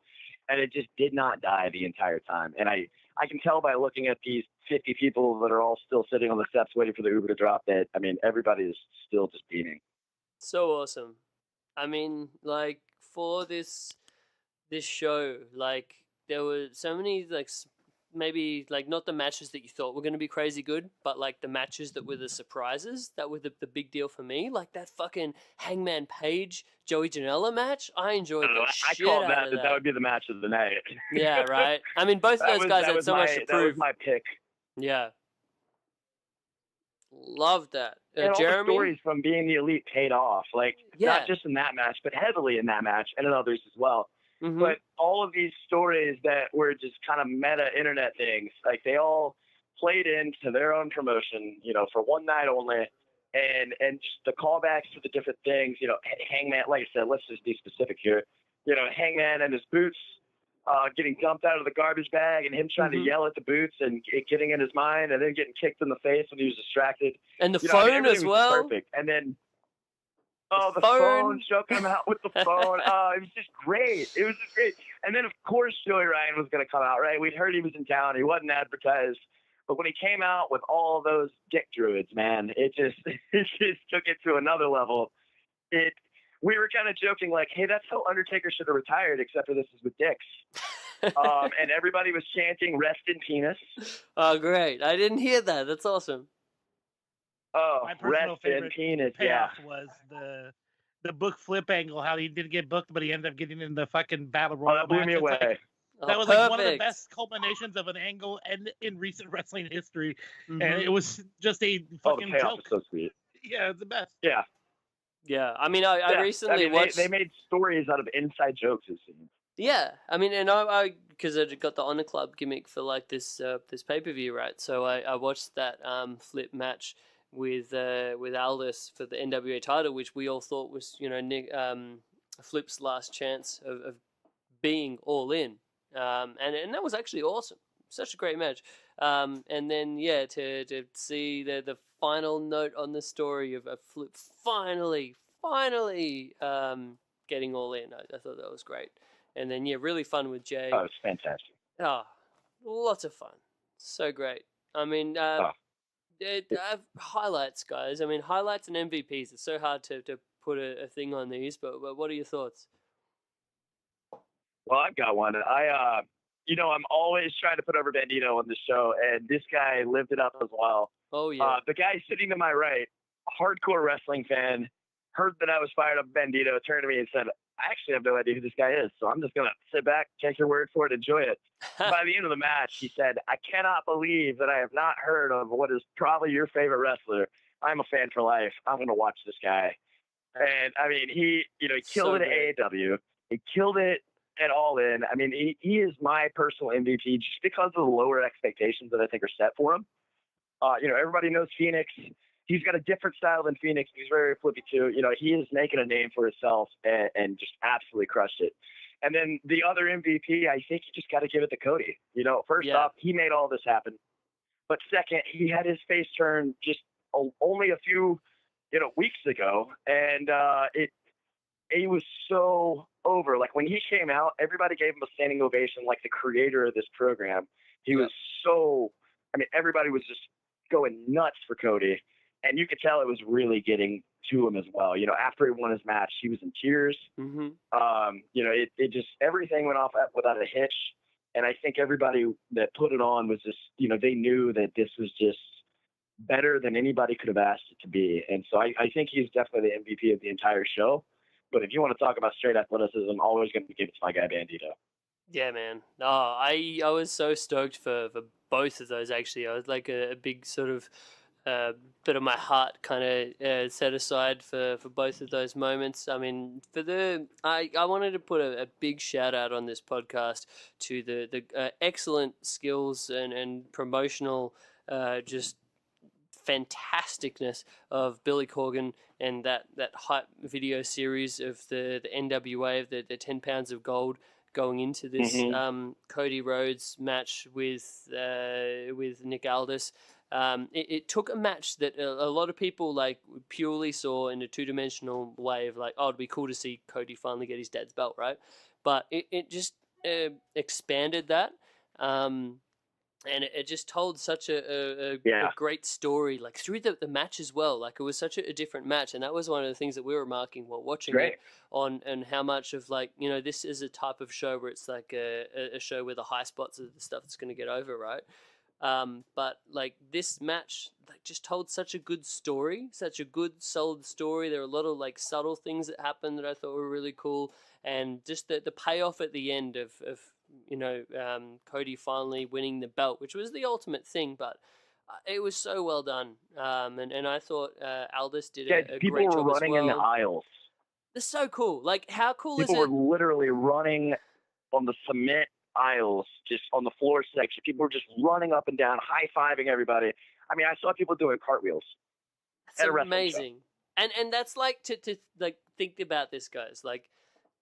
And it just did not die the entire time. And I can tell by looking at these 50 people that are all still sitting on the steps waiting for the Uber to drop that, I mean, everybody is still just beaming. So awesome. I mean, like, for this show, like, there were so many, like, maybe, like, not the matches that you thought were going to be crazy good, but, like, the matches that were the surprises, that were the big deal for me. Like, that fucking Hangman Page, Joey Janela match, I enjoyed the shit I called out of that. that would be the match of the night. Yeah, right? I mean, both of those guys had so much to That was prove. my pick. Yeah. Love that. And all Jeremy? the stories from being the elite paid off. Like, Yeah. not just in that match, but heavily in that match and in others as well. Mhm. But all of these stories that were just kind of meta internet things, like, they all played into their own promotion, for one night only. And just the callbacks to the different things, Hangman, like I said, let's just be specific here. Hangman and his boots getting dumped out of the garbage bag and him trying to yell at the boots and it getting in his mind and then getting kicked in the face when he was distracted. And the phone as well. Perfect. And then, the phone, choking him out with the phone. It was just great. It was just great. And then, of course, Joey Ryan was going to come out, right? We'd heard he was in town. He wasn't advertised. But when he came out with all those dick druids, man, it just took it to another level. We were kind of joking like, hey, that's how Undertaker should have retired, except for this is with dicks. And everybody was chanting, rest in penis. Oh, great. I didn't hear that. That's awesome. Oh, my personal rest favorite in penis, payoff was the book flip angle, how he didn't get booked, but he ended up getting in the fucking battle royal. That blew me away. That was like one of the best culminations of an angle and in recent wrestling history, and it was just a fucking the payoff joke. is so sweet. Yeah, it's the best. Yeah. Yeah, I mean, I recently watched. They made stories out of inside jokes. It seems. Yeah, I mean, and I because I got the Honor Club gimmick for like this pay-per-view, right? So I watched that flip match with Aldis for the NWA title, which we all thought was Nick Flip's last chance of being all in. And that was actually awesome. Such a great match. And then to see the final note on the story of Flip finally getting all in. I thought that was great. And then really fun with Jay. Oh, it's fantastic. Oh, lots of fun. So great. I mean, highlights, guys. I mean, highlights and MVPs. It's so hard to put a thing on these, but what are your thoughts? Well, I've got one. I'm always trying to put over Bandito on the show, and this guy lived it up as well. Oh, yeah. The guy sitting to my right, hardcore wrestling fan, heard that I was fired up Bandito, turned to me and said, I actually have no idea who this guy is, so I'm just going to sit back, take your word for it, enjoy it. By the end of the match, he said, I cannot believe that I have not heard of what is probably your favorite wrestler. I'm a fan for life. I'm going to watch this guy. And, I mean, he killed it at AEW. He killed it at All In. I mean, he is my personal MVP just because of the lower expectations that I think are set for him. Everybody knows Phoenix. He's got a different style than Phoenix. He's very flippy too. He is making a name for himself and just absolutely crushed it. And then the other MVP, I think you just got to give it to Cody. First off, he made all this happen. But second, he had his face turned just only a few, weeks ago. And it was so over. Like when he came out, everybody gave him a standing ovation like the creator of this program. He was everybody was just going nuts for Cody. And you could tell it was really getting to him as well. After he won his match, he was in tears. Mm-hmm. It just, everything went off without a hitch. And I think everybody that put it on was just, they knew that this was just better than anybody could have asked it to be. And so I think he's definitely the MVP of the entire show. But if you want to talk about straight athleticism, I'm always going to give it to my guy Bandito. Yeah, man. Oh, I was so stoked for both of those, actually. I was like a big sort of bit of my heart kind of set aside for both of those moments. I mean, I wanted to put a big shout out on this podcast to the excellent skills and promotional just fantasticness of Billy Corgan and that hype video series of the NWA of the 10 pounds of gold going into this Cody Rhodes match with Nick Aldis. It took a match that a lot of people like purely saw in a two-dimensional way of like, oh, it'd be cool to see Cody finally get his dad's belt, right? But it just expanded that. And it just told such a great story, like through the match as well. Like it was such a different match, and that was one of the things that we were remarking while watching it on, and how much of like this is a type of show where it's like a show where the high spots are the stuff that's going to get over, right? But like this match, like just told such a good story, such a good solid story. There were a lot of like subtle things that happened that I thought were really cool, and just the payoff at the end of Cody finally winning the belt, which was the ultimate thing, but it was so well done. And I thought Aldis did a great job as well. People were running in the aisles. They're so cool. Like, how cool is it? People were literally running on the cement aisles, just on the floor section. People were just running up and down, high-fiving everybody. I mean, I saw people doing cartwheels. That's amazing. And that's like to like think about this, guys. Like,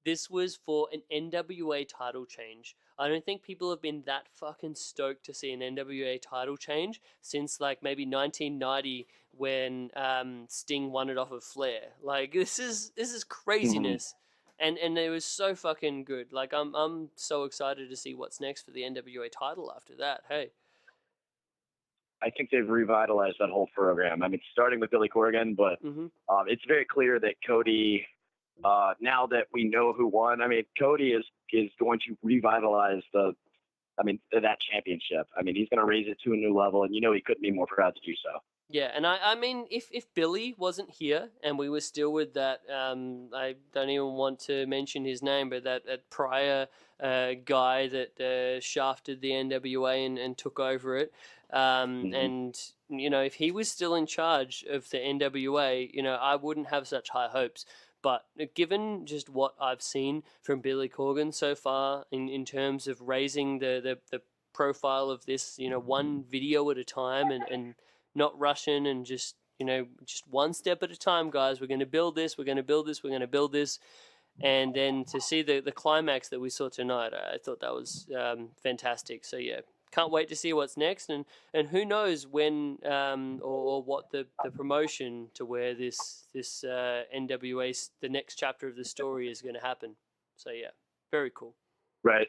this was for an NWA title change. I don't think people have been that fucking stoked to see an NWA title change since like maybe 1990 when Sting won it off of Flair. Like, this is craziness. And it was so fucking good. Like, I'm so excited to see what's next for the NWA title after that. Hey. I think they've revitalized that whole program. I mean, starting with Billy Corgan, but it's very clear that Cody, now that we know who won, I mean, Cody is going to revitalize that championship. I mean, he's going to raise it to a new level, and he couldn't be more proud to do so. Yeah, and I mean, if Billy wasn't here and we were still with that, I don't even want to mention his name, but that prior guy that shafted the NWA and took over it, and if he was still in charge of the NWA, I wouldn't have such high hopes. But given just what I've seen from Billy Corgan so far in terms of raising the profile of this, one video at a time and not rushing and just one step at a time, guys. We're going to build this. We're going to build this. We're going to build this. And then to see the climax that we saw tonight, I thought that was fantastic. So, yeah, can't wait to see what's next. And who knows when or what the promotion to where this NWA, the next chapter of the story is going to happen. So, yeah, very cool. Right.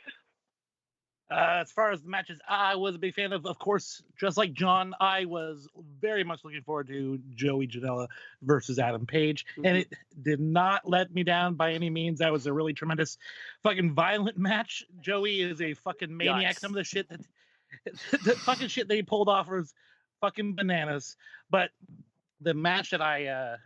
As far as the matches, I was a big fan of course, just like John, I was very much looking forward to Joey Janela versus Adam Page, and it did not let me down by any means. That was a really tremendous, fucking violent match. Joey is a fucking maniac. Yikes. Some of the shit the fucking shit they pulled off was fucking bananas. But the match that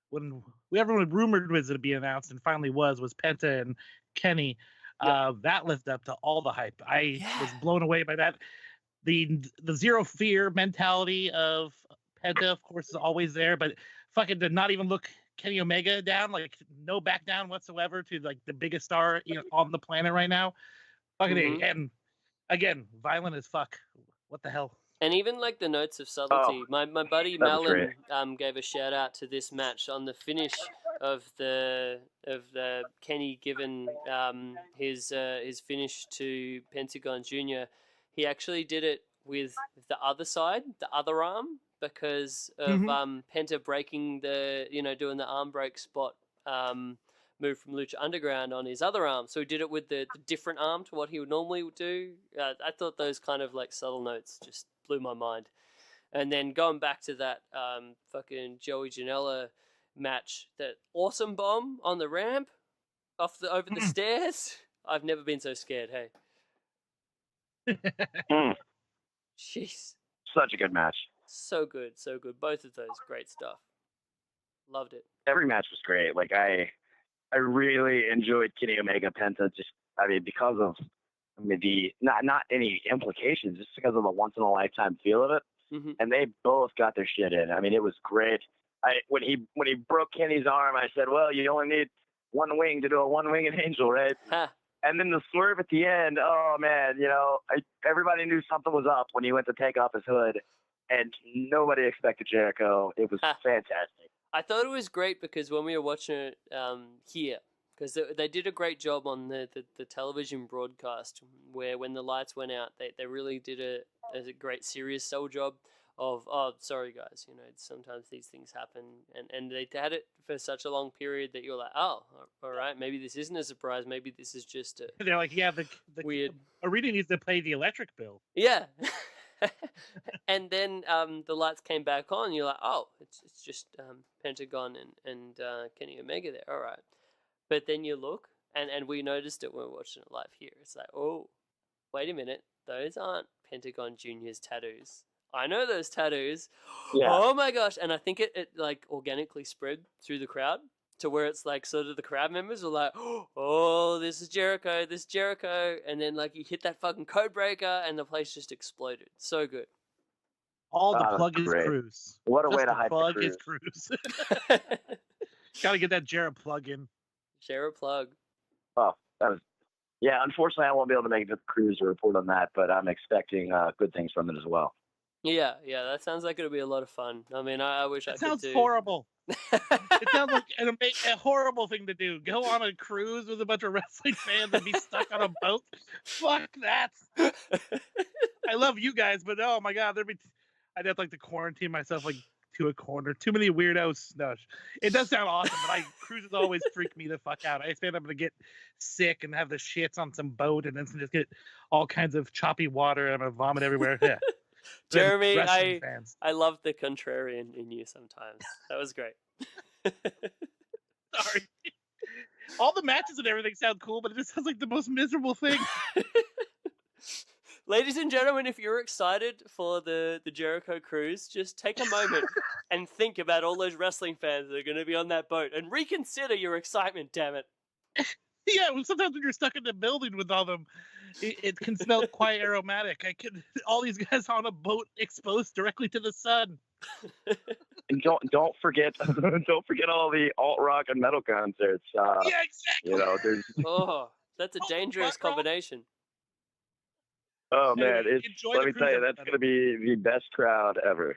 when everyone rumored was to be announced and finally was Penta and Kenny. That lived up to all the hype. I was blown away by that. The zero fear mentality of Penta, of course, is always there, but fucking did not even look Kenny Omega down, like no back down whatsoever to like the biggest star on the planet right now. Fucking and again, violent as fuck. What the hell? And even like the notes of subtlety. My buddy Malin gave a shout out to this match on the finish of the Kenny given his finish to Pentagon Jr. He actually did it with the other side, the other arm, because of Penta breaking doing the arm break spot move from Lucha Underground on his other arm. So he did it with the different arm to what he would normally do. I thought those kind of like subtle notes just blew my mind. And then going back to that fucking Joey Janela match, that awesome bomb on the ramp over the stairs. I've never been so scared. Hey. Jeez. Such a good match. So good. Both of those, great stuff. Loved it. Every match was great. Like I really enjoyed Kenny Omega Penta. Because of the not any implications, just because of the once in a lifetime feel of it. And they both got their shit in. I mean, it was great. When he broke Kenny's arm, I said, well, you only need one wing to do a one-winged angel, right? And then the swerve at the end, oh, man, everybody knew something was up when he went to take off his hood, and nobody expected Jericho. It was fantastic. I thought it was great because when we were watching it here, because they did a great job on the television broadcast where when the lights went out, they really did a great serious sell job of, oh, sorry guys, sometimes these things happen, and they had it for such a long period that you're like, oh, all right, maybe this isn't a surprise, maybe this is just they're like, yeah, the weird arena needs to pay the electric bill. Yeah. And then the lights came back on, and you're like, oh, it's just Pentagon and Kenny Omega there, all right. But then you look, and we noticed it when we were watching it live here. It's like, oh, wait a minute, those aren't Pentagon Jr.'s tattoos. I know those tattoos. Yeah. Oh my gosh. And I think it like organically spread through the crowd to where it's like sort of the crowd members were like, oh, this is Jericho. And then like you hit that fucking code breaker and the place just exploded. So good. All the plug is Cruz. What a just way to hype the plug is Cruz. Gotta get that Jarrett plug in. Jarrett plug. Oh, that was Yeah, unfortunately, I won't be able to make it to the cruise or report on that, but I'm expecting good things from it as well. Yeah, that sounds like it'll be a lot of fun. I mean, I wish I It could sounds do. horrible. It sounds like a horrible thing to do. Go on a cruise with a bunch of wrestling fans and be stuck on a boat. Fuck that. I love you guys, but oh my god, I'd have to quarantine myself like to a corner. Too many weirdos. No, it does sound awesome, but cruises always freak me the fuck out. I expect I'm gonna get sick and have the shits on some boat, and then just get all kinds of choppy water, and I'm gonna vomit everywhere. Yeah. Jeremy, fans. I love the contrarian in you sometimes. That was great. Sorry. All the matches and everything sound cool, but it just sounds like the most miserable thing. Ladies and gentlemen, if you're excited for the Jericho cruise, just take a moment and think about all those wrestling fans that are going to be on that boat and reconsider your excitement, damn it. Yeah, sometimes when you're stuck in the building with all them, it can smell quite aromatic. All these guys on a boat exposed directly to the sun. And don't forget all the alt rock and metal concerts. Yeah, exactly. You know, there's. Oh, that's a dangerous combination. Oh man, Anyway, let me tell you, that's going to be the best crowd ever.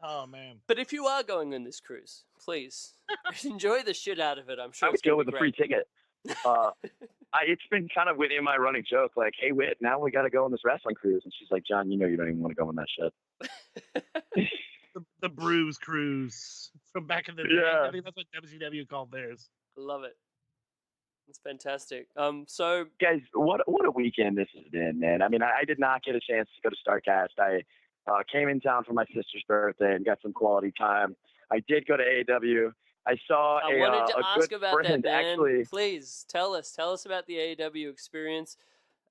Oh man! But if you are going on this cruise, please enjoy the shit out of it. I'm sure I would go with a free ticket. It's been kind of Whitney and my running joke, like, "Hey Whit, now we got to go on this wrestling cruise," and she's like, "John, you know you don't even want to go on that shit." the Bruise Cruise from back in the day. Yeah. I think that's what WCW called theirs. Love it. It's fantastic. So guys, what a weekend this has been, man. I mean, I did not get a chance to go to StarCast. I came in town for my sister's birthday and got some quality time. I did go to AEW. I wanted to ask about that, man. Actually. Please tell us about the AEW experience.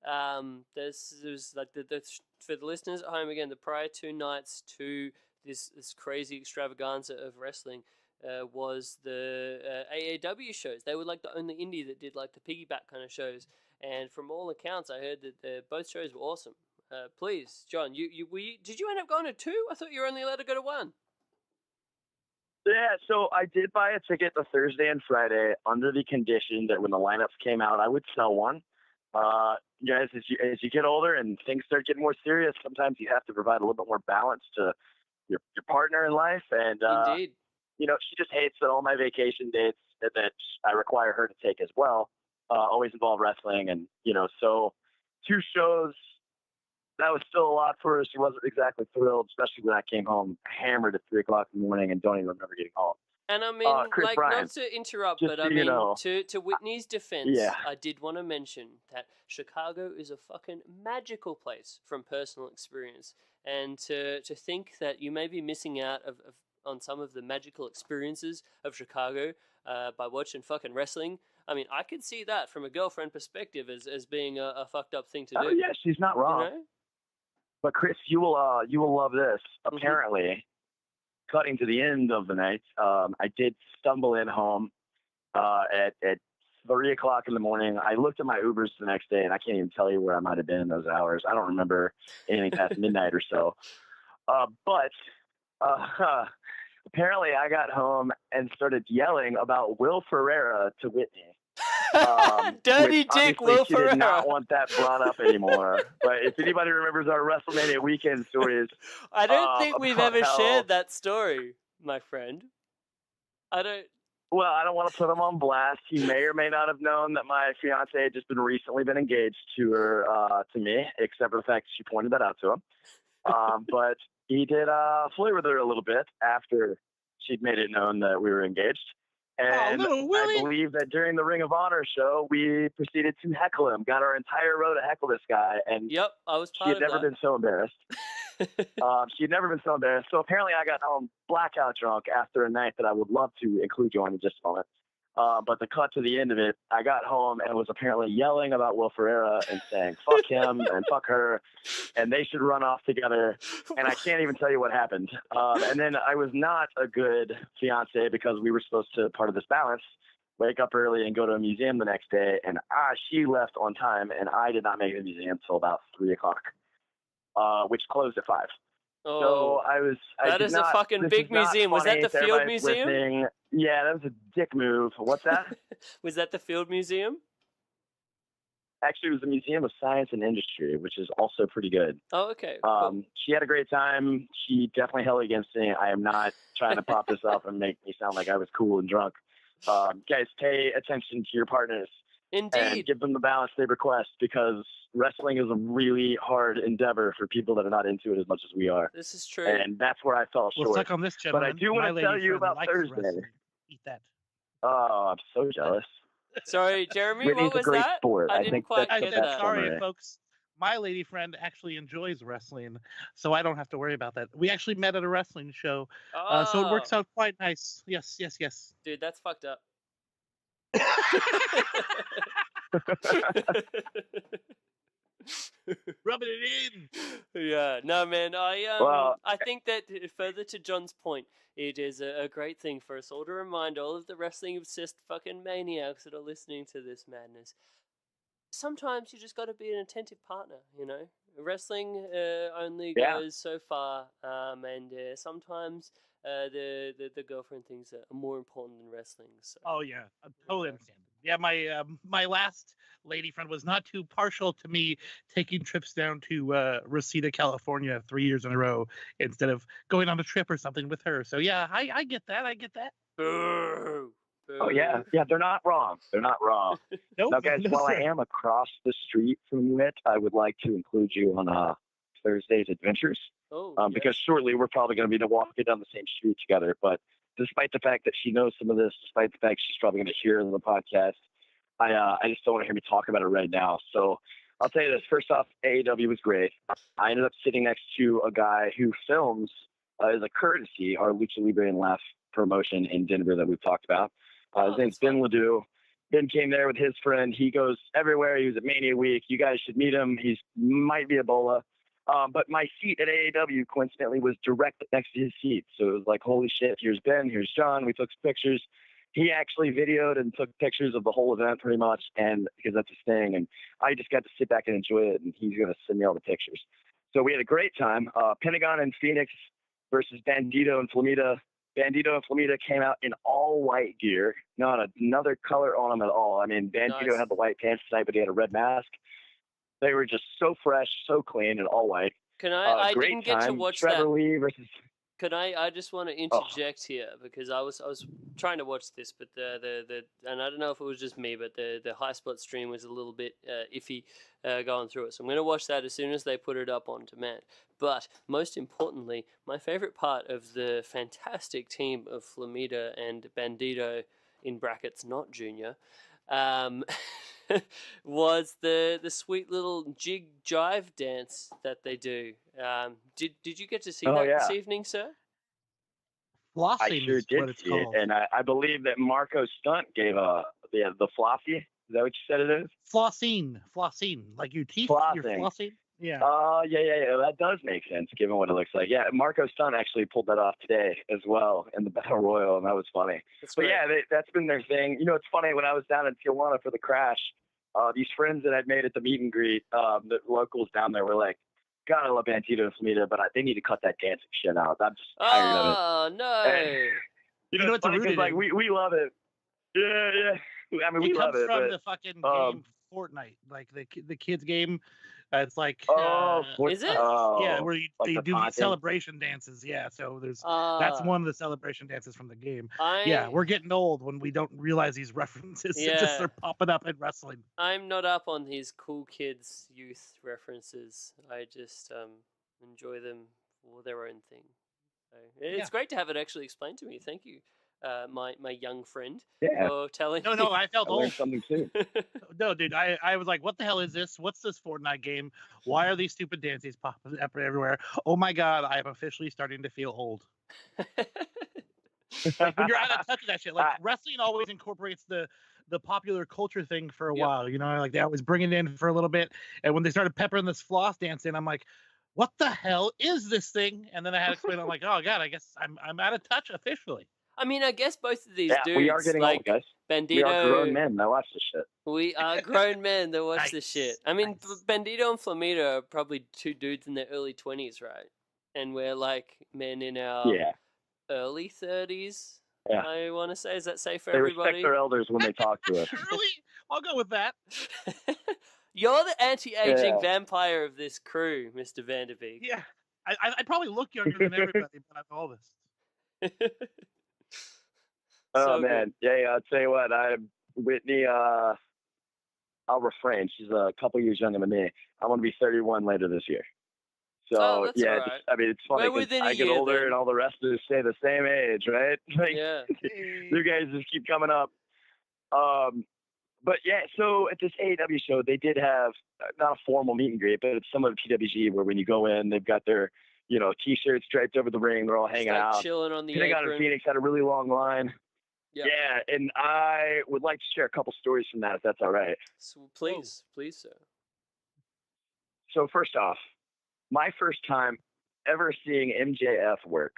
There's like for the listeners at home again, the prior 2 nights to this crazy extravaganza of wrestling was the AEW shows. They were like the only indie that did like the piggyback kind of shows, and from all accounts, I heard that both shows were awesome. Please, John, did you end up going to 2? I thought you were only allowed to go to 1. Yeah, so I did buy a ticket the Thursday and Friday under the condition that when the lineups came out, I would sell one. Guys, as you get older and things start getting more serious, sometimes you have to provide a little bit more balance to your partner in life, and Indeed. You know, she just hates that all my vacation dates that I require her to take as well always involve wrestling. And, you know, so 2 shows, that was still a lot for her. She wasn't exactly thrilled, especially when I came home hammered at 3 o'clock in the morning and don't even remember getting home. And I mean, Chris Bryan, not to interrupt, but so I you mean, know. to Whitney's defense, Yeah. I did want to mention that Chicago is a fucking magical place from personal experience. And to think that you may be missing out on some of the magical experiences of Chicago by watching fucking wrestling. I mean, I could see that from a girlfriend perspective as being a fucked up thing to do. Oh yeah, she's not wrong. You know? But Chris, you will love this. Apparently, cutting to the end of the night, I did stumble in home at 3 o'clock in the morning. I looked at my Ubers the next day, and I can't even tell you where I might have been in those hours. I don't remember anything past midnight or so. But apparently, I got home and started yelling about Will Ferreira to Whitney. Dirty dick Will she Ferreira. Did not want that brought up anymore. But if anybody remembers our WrestleMania weekend stories, I don't think we've ever how- shared that story, my friend. I don't. Well, I don't want to put him on blast. He may or may not have known that my fiance had just been recently engaged to her, to me, except for the fact she pointed that out to him. But he did flirt with her a little bit after she'd made it known that we were engaged. And I believe that during the Ring of Honor show, we proceeded to heckle him, got our entire row to heckle this guy. And Yep, I was she had never been so embarrassed. She had never been so embarrassed. So apparently I got home blackout drunk after a night that I would love to include you on in just a moment. But the cut to the end of it, I got home and was apparently yelling about Will Ferreira and saying, fuck him and fuck her, and they should run off together. And I can't even tell you what happened. And then I was not a good fiance because we were supposed to, part of this balance, wake up early and go to a museum the next day. And she left on time, and I did not make the museum till about 3 o'clock, which closed at 5. Oh, so that is a fucking big museum. Was that the Field Museum? Listening. Yeah, that was a dick move. What's that? Was that the Field Museum? Actually, it was the Museum of Science and Industry, which is also pretty good. Oh, okay. Cool. She had a great time. She definitely held against me. I am not trying to pop this up and make me sound like I was cool and drunk. Guys, pay attention to your partners. And Indeed. give them the balance they request, because wrestling is a really hard endeavor for people that are not into it as much as we are. This is true. And that's where I fell Well, short. suck on this, But gentlemen. I do want to tell you about Thursday. Wrestling. Eat that. Oh, I'm so jealous. Sorry, Jeremy, Whitney's what was a great that? sport. I I didn't think quite I get said, that. sorry, summary. folks. My lady friend actually enjoys wrestling, so I don't have to worry about that. We actually met at a wrestling show, so it works Oh, out quite nice. Yes, yes, yes. dude, that's fucked up. Rubbing it in. Yeah, no, man. Well- I think that further to John's point, it is a great thing for us all to remind all of the wrestling obsessed fucking maniacs that are listening to this madness. Sometimes you just got to be an attentive partner, you know. Wrestling only Yeah. goes so far, and sometimes the girlfriend things are more important than wrestling. So. Oh yeah, I totally understand. Yeah, my last lady friend was not too partial to me taking trips down to Reseda, California 3 years in a row instead of going on a trip or something with her. So yeah, I get that. I get that. Boo. Oh, yeah. Yeah, they're not wrong. They're not wrong. Nope, Now, guys, no, while I sir. am across the street from Whit, I would like to include you on Thursday's Adventures, Oh, because shortly we're probably going to be walking down the same street together. But despite the fact that she knows some of this, despite the fact she's probably going to hear it on the podcast, I just don't want to hear me talk about it right now. So I'll tell you this. First off, AEW was great. I ended up sitting next to a guy who films, as a courtesy, our Lucha Libre and Laugh promotion in Denver that we've talked about. His name's Ben Ledoux. Ben came there with his friend. He goes everywhere. He was at Mania Week. You guys should meet him. He might be Ebola. But my seat at AAW, coincidentally, was direct next to his seat. So it was like, holy shit, here's Ben, here's John. We took some pictures. He actually videoed and took pictures of the whole event pretty much, and because that's his thing. And I just got to sit back and enjoy it, and he's going to send me all the pictures. So we had a great time. Pentagon and Phoenix versus Bandito and Flamita. Bandito and Flamita came out in all white gear, not another color on them at all. I mean, Bandito Nice. had the white pants tonight, but he had a red mask. They were just so fresh, so clean, and all white. Can I Great didn't get to time. watch Trevor that. Lee versus. Can I just want to interject here because I was trying to watch this, but the and I don't know if it was just me, but the high spot stream was a little bit iffy going through it. So I'm going to watch that as soon as they put it up on demand. But most importantly, my favorite part of the fantastic team of Flamita and Bandito in brackets, not Junior, was the sweet little jig jive dance that they do. Did you get to see that this evening, sir? Flossing I sure is did what it's see it, called. and I believe that Marco Stunt gave the flossy. Is that what you said it is? Flossing, like your teeth. You're Flossing. flossing. Yeah. Yeah. That does make sense given what it looks like. Yeah, Marco Stunt actually pulled that off today as well in the Battle Royal, and that was funny. That's But great. yeah, that's been their thing. You know, it's funny, when I was down in Tijuana for the crash, these friends that I'd made at the meet and greet, the locals down there were like, God, I love Antito and Flamita, but they need to cut that dancing shit out. I'm just tired of it. Oh no! And, you know, know it's what funny to root 'cause, it like, in. we love it. Yeah. I mean, we It love comes it. from But, the fucking game Fortnite, like the kids game. It's like Is it? yeah, where like they the do taunting? celebration dances. Yeah, so that's one of the celebration dances from the game. Yeah, we're getting old when we don't realize these references. It Yeah. just start popping up in wrestling. I'm not up on these cool kids youth references. I just enjoy them for their own thing. So, it's great to have it actually explained to me. Thank you, my young friend, Yeah. for telling No, me. I felt I learned old. something too. No, dude, I was like, what the hell is this? What's this Fortnite game? Why are these stupid dances popping up everywhere? Oh my God, I am officially starting to feel old. Like when you're out of touch with that shit, like wrestling always incorporates the popular culture thing for a while, you know, like they always bring it in for a little bit. And when they started peppering this floss dance in, I'm like, what the hell is this thing? And then I had to explain, I'm like, oh God, I guess I'm out of touch officially. I mean, I guess both of these dudes, we are getting like old, guys. Bandito, We are grown men that watch this shit. We are grown men that watch this shit. I mean, Nice. Bandito and Flamita are probably two dudes in their early 20s, right? And we're like men in our early 30s. Yeah. I want to say, is that safe for They everybody? respect their elders when they talk to us. Really? I'll go with that. You're the anti-aging Yeah. vampire of this crew, Mr. Vanderbeek. Yeah, I probably look younger than everybody, but I'm oldest. Oh So man, yeah. I'll tell you what. Whitney. I'll refrain. She's a couple years younger than me. I'm gonna be 31 later this year. So that's yeah, all right. I mean, it's funny We're 'cause within a I get year, older then. and all the rest of us stay the same age, right? Like, Yeah. you guys just keep coming up. But yeah, so at this AEW show, they did have not a formal meet and greet, but it's some of the PWG where when you go in, they've got their, T-shirts draped over the ring. They're all hanging Just, like, out. chilling on the Pentagon and apron. Phoenix had a really long line. Yeah. Yeah, and I would like to share a couple stories from that, if that's all right. So, please, sir. So first off, my first time ever seeing MJF work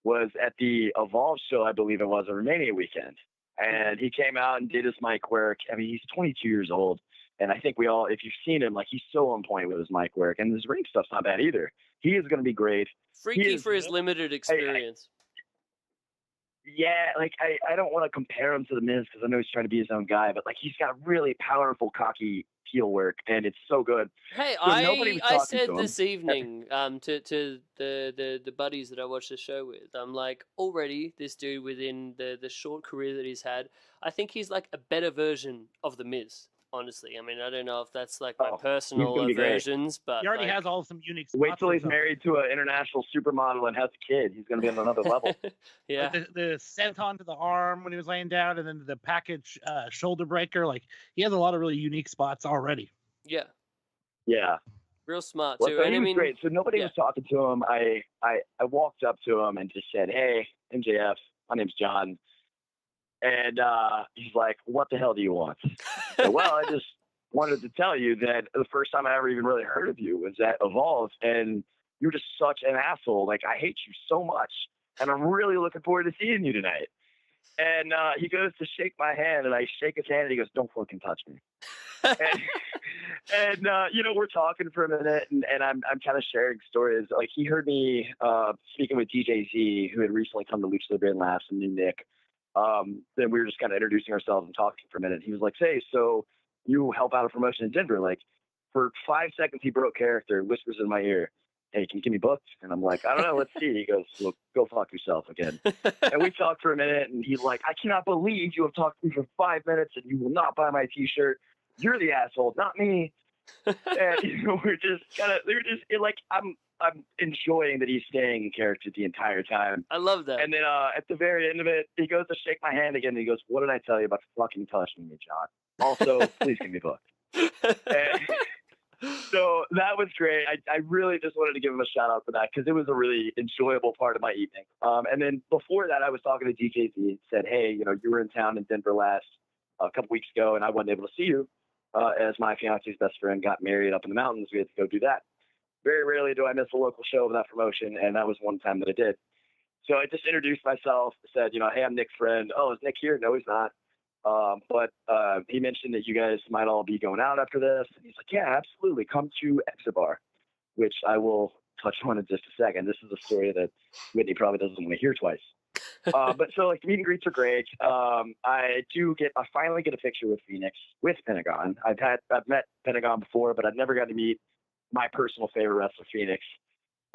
was at the Evolve show, I believe it was, a Romania weekend. And he came out and did his mic work. I mean, he's 22 years old. And I think if you've seen him, like, he's so on point with his mic work. And his ring stuff's not bad either. He is going to be great. Freaky for his limited experience. Yeah, like, I don't want to compare him to The Miz because I know he's trying to be his own guy. But, like, he's got really powerful, cocky heel work. And it's so good. Hey, So nobody was I talking said to him. this evening to the buddies that I watched the show with, I'm like, already this dude within the short career that he's had, I think he's like a better version of The Miz, honestly. I mean, I don't know if that's like my personal gonna be great. aversions, but He already like, has all some unique spots. Wait till he's himself. married to an international supermodel and has a kid. He's going to be on another level. yeah. Like the senton to the arm when he was laying down, and then the package shoulder breaker. Like, he has a lot of really unique spots already. Yeah. Yeah. Real smart Well, too. so And he I was mean, great. So nobody yeah. was talking to him. I walked up to him and just said, "Hey, MJF, my name's John." And he's like, "What the hell do you want?" So, well, I just wanted to tell you that the first time I ever even really heard of you was at Evolve, and you're just such an asshole. Like, I hate you so much, and I'm really looking forward to seeing you tonight. And he goes to shake my hand, and I shake his hand, and he goes, "Don't fucking touch me." and we're talking for a minute, and I'm kind of sharing stories. Like, he heard me speaking with DJ Z, who had recently come to Lucha Libre and Laughs, and knew Nick. Then we were just kind of introducing ourselves and talking for a minute. He was like, "Hey, so you help out a promotion in Denver?" Like, for 5 seconds, he broke character, whispers in my ear, "Hey, can you get me booked?" And I'm like, "I don't know. Let's see." He goes, "Well, go fuck yourself again." And we talked for a minute, and he's like, "I cannot believe you have talked to me for 5 minutes and you will not buy my T-shirt. You're the asshole, not me." And I'm enjoying that he's staying in character the entire time. I love that. And then at the very end of it, he goes to shake my hand again. And he goes, "What did I tell you about fucking touching me, John? Also, please give me booked." And so that was great. I really just wanted to give him a shout out for that because it was a really enjoyable part of my evening. And then before that, I was talking to DJZ and said, "Hey, you were in town in Denver a couple weeks ago, and I wasn't able to see you as my fiance's best friend got married up in the mountains. We had to go do that. Very rarely do I miss a local show of that promotion, and that was one time that I did. So I just introduced myself, said, "Hey, I'm Nick's friend." "Oh, is Nick here?" "No, he's not. But he mentioned that you guys might all be going out after this." And he's like, "Yeah, absolutely. Come to Exabar," which I will touch on in just a second. This is a story that Whitney probably doesn't want to hear twice. But so, like, the meet and greets are great. I finally get a picture with Pentagon. I've met Pentagon before, but I've never got to meet my personal favorite wrestler, Phoenix.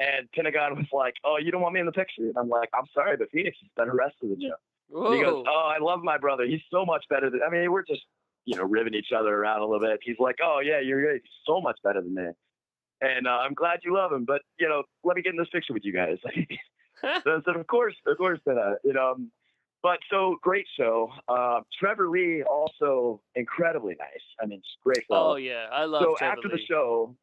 And Pentagon was like, "Oh, you don't want me in the picture?" And I'm like, "I'm sorry, but Phoenix is a better wrestler than you." And he goes, "Oh, I love my brother. He's so much better than," I mean, we're just, ribbing each other around a little bit. He's like, "Oh yeah, he's so much better than me. And I'm glad you love him, but, let me get in this picture with you guys." So I said, of course, but so great show. Trevor Lee, also incredibly nice. I mean, just great fellow. Oh yeah, I love So Trevor after Lee. the show,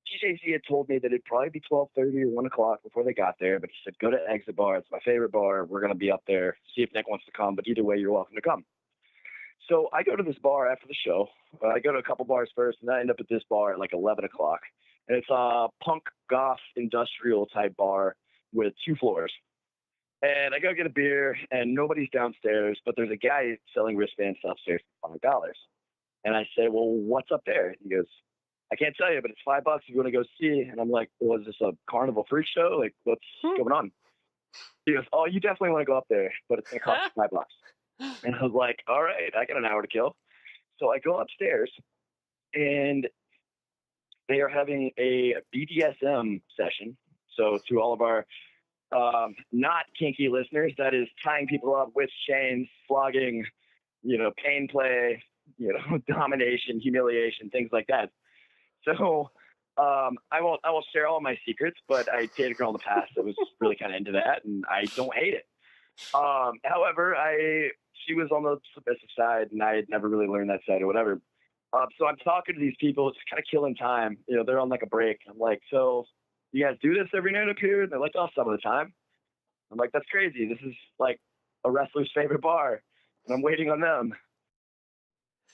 TJC had told me that it'd probably be 12:30 or 1 o'clock before they got there, but he said, "Go to Exit Bar. It's my favorite bar. We're going to be up there. See if Nick wants to come, but either way, you're welcome to come." So I go to this bar after the show. I go to a couple bars first, and I end up at this bar at like 11 o'clock. And it's a punk, goth, industrial type bar with 2 floors. And I go get a beer, and nobody's downstairs, but there's a guy selling wristbands upstairs for $5. And I say, "Well, what's up there?" And he goes, "I can't tell you, but it's $5 if you want to go see." And I'm like, "Well, is this a carnival freak show? Like, what's going on?" He goes, "Oh, you definitely want to go up there, but it's going to cost you $5. And I was like, "All right, I got an hour to kill." So I go upstairs, and they are having a BDSM session. So to all of our not kinky listeners, that is tying people up with chains, flogging, pain play, domination, humiliation, things like that. So I won't share all my secrets, but I dated a girl in the past that was really kind of into that, and I don't hate it. However, she was on the submissive side, and I had never really learned that side or whatever. So I'm talking to these people, it's kind of killing time. They're on like a break. I'm like, so you guys do this every night up here? And they're like, oh, some of the time. I'm like, that's crazy. This is like a wrestler's favorite bar, and I'm waiting on them.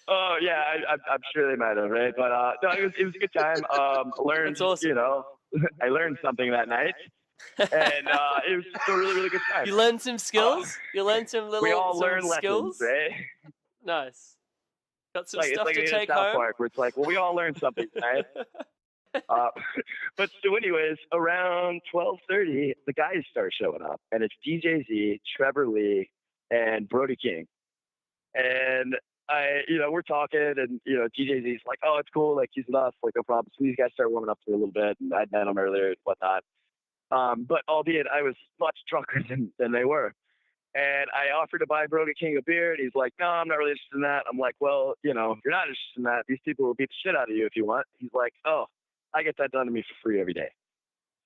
Oh yeah, I'm sure they might have, right? But no, it was a good time. Learned, That's awesome. I learned something that night, and it was just a really, really good time. You learned some skills. You learned some little we all learn skills, lessons, right? Nice. Got some it's stuff like to in take South home. Park, where it's like, well, we all learned something tonight. But so anyways, around 12:30, the guys start showing up, and it's DJ Z, Trevor Lee, and Brody King. And we're talking, and DJ Z's like, oh, it's cool, like he's enough, like no problem. So these guys start warming up to me a little bit, and I'd met them earlier and whatnot. But albeit I was much drunker than they were. And I offered to buy Brody King a beer, and he's like, no, I'm not really interested in that. I'm like, well, if you're not interested in that, these people will beat the shit out of you if you want. He's like, oh, I get that done to me for free every day.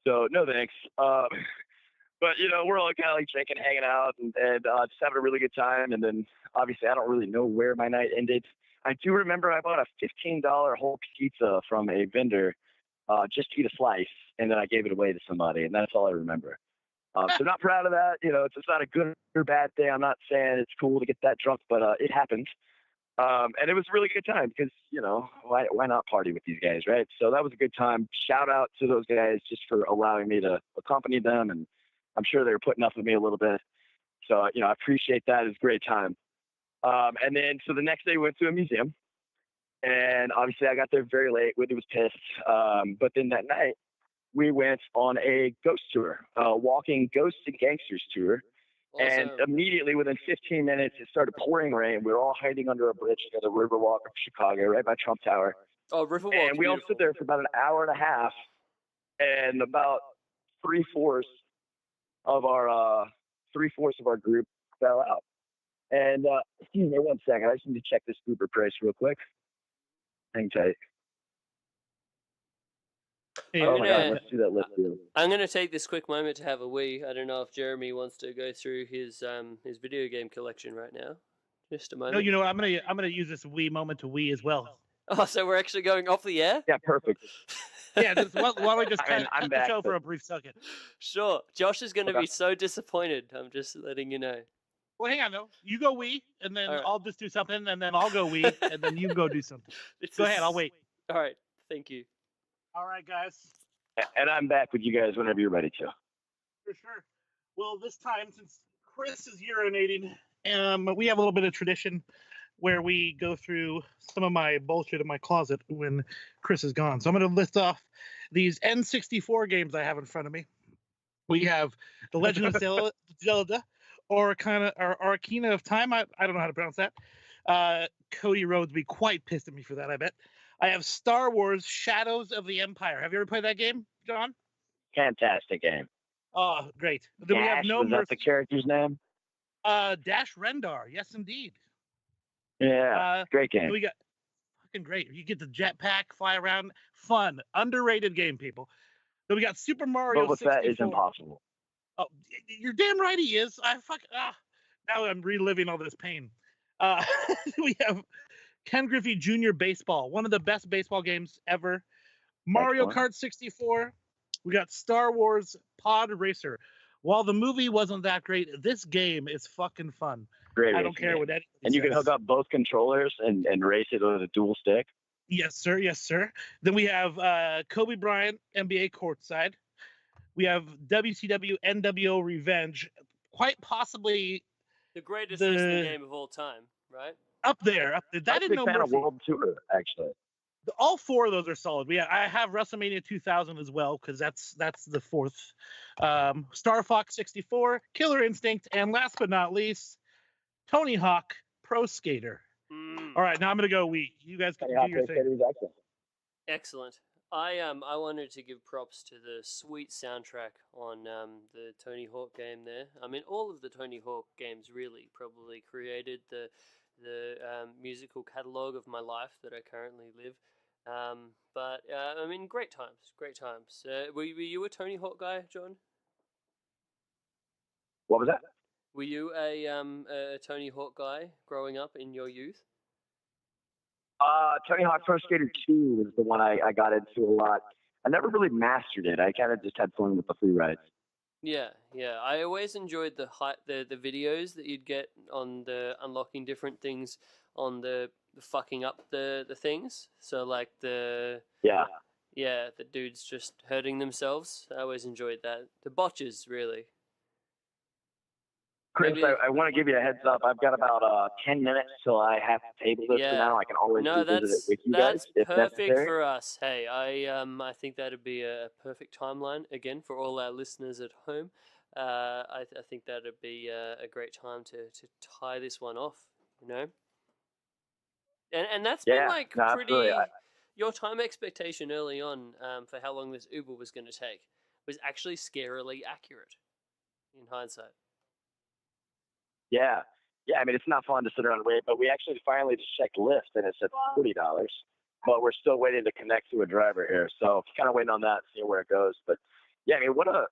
So no thanks. But we're all kind of like drinking, hanging out, and just having a really good time. And then obviously I don't really know where my night ended. I do remember I bought a $15 whole pizza from a vendor just to eat a slice, and then I gave it away to somebody, and that's all I remember. So not proud of that. It's not a good or bad thing. I'm not saying it's cool to get that drunk, but it happened. And it was a really good time because, why not party with these guys, right? So that was a good time. Shout out to those guys just for allowing me to accompany them. And I'm sure they were putting up with me a little bit. So, I appreciate that. It was a great time. And then, so the next day we went to a museum. And obviously I got there very late. Whitney was pissed. But then that night we went on a ghost tour, walking Ghosts and Gangsters tour. Awesome. And immediately within 15 minutes, it started pouring rain. We were all hiding under a bridge near the Riverwalk of Chicago, right by Trump Tower. Oh, Riverwalk. And we all stood there for about an hour and a half, and about three-fourths of our group fell out. And excuse me 1 second, I just need to check this Uber price real quick. Hang tight. Oh my God, let's do that list deal. I'm gonna take this quick moment to have a wee. I don't know if Jeremy wants to go through his video game collection right now. Just a moment. No, I'm gonna use this wee moment to wee as well. Oh, so we're actually going off the air? Yeah, perfect. Yeah, why don't we just cut the back, show for a brief second? Sure. Josh is gonna be so disappointed. I'm just letting you know. Well, hang on, though. You go wee, and then right. I'll just do something, and then I'll go wee, and then you go do something. Go ahead, I'll wait. All right, thank you. All right, guys. And I'm back with you guys whenever you're ready to. For sure. Well, this time, since Chris is urinating, we have a little bit of tradition where we go through some of my bullshit in my closet when Chris is gone. So I'm going to list off these N64 games I have in front of me. We have The Legend of Zelda, or Ocarina of Time. I don't know how to pronounce that. Cody Rhodes would be quite pissed at me for that, I bet. I have Star Wars Shadows of the Empire. Have you ever played that game, John? Fantastic game. Oh, great. Then we have was that the character's name? Dash Rendar. Yes, indeed. Yeah, great game. We got fucking great. You get the jetpack, fly around. Fun. Underrated game, people. Then we got Super Mario 64. That is impossible. Oh, you're damn right he is. Now I'm reliving all this pain. We have Ken Griffey Jr. Baseball, one of the best baseball games ever. Mario Kart 64. We got Star Wars Pod Racer. While the movie wasn't that great, this game is fucking fun. Great. I don't care what anybody And you says. can hook up both controllers and race it with a dual stick. Yes, sir. Yes, sir. Then we have Kobe Bryant, NBA Courtside. We have WCW NWO Revenge. Quite possibly the greatest wrestling game of all time, right? Up there. I didn't know Murphy. World Tour, actually. All four of those are solid. I have WrestleMania 2000 as well, because that's the fourth. Star Fox 64, Killer Instinct, and last but not least, Tony Hawk Pro Skater. All right, now I'm gonna go weak. You guys can do your thing. Excellent. I wanted to give props to the sweet soundtrack on the Tony Hawk game there. I mean, all of the Tony Hawk games really probably created the musical catalog of my life that I currently live. But I mean, great times, great times. Were you a Tony Hawk guy, John? What was that? Were you a Tony Hawk guy growing up in your youth? Tony Hawk Pro Skater 2 was the one I got into a lot. I never really mastered it. I kind of just had fun with the free rides. Yeah. I always enjoyed the videos that you'd get on the unlocking different things on the fucking up the things. So like the dudes just hurting themselves. I always enjoyed that. The botches, really. Chris, I want to give you a heads up. I've got about 10 minutes till I have to table this for now. I can always revisit it with you guys if perfect necessary. for us. Hey, I think that'd be a perfect timeline again for all our listeners at home. I think that'd be a great time to tie this one off. You know, and that's been like pretty. Your time expectation early on for how long this Uber was going to take was actually scarily accurate in hindsight. Yeah. I mean, it's not fun to sit around and wait, but we actually finally just checked Lyft, and it said $40. But we're still waiting to connect to a driver here, so kind of waiting on that, seeing where it goes. But yeah, I mean, what a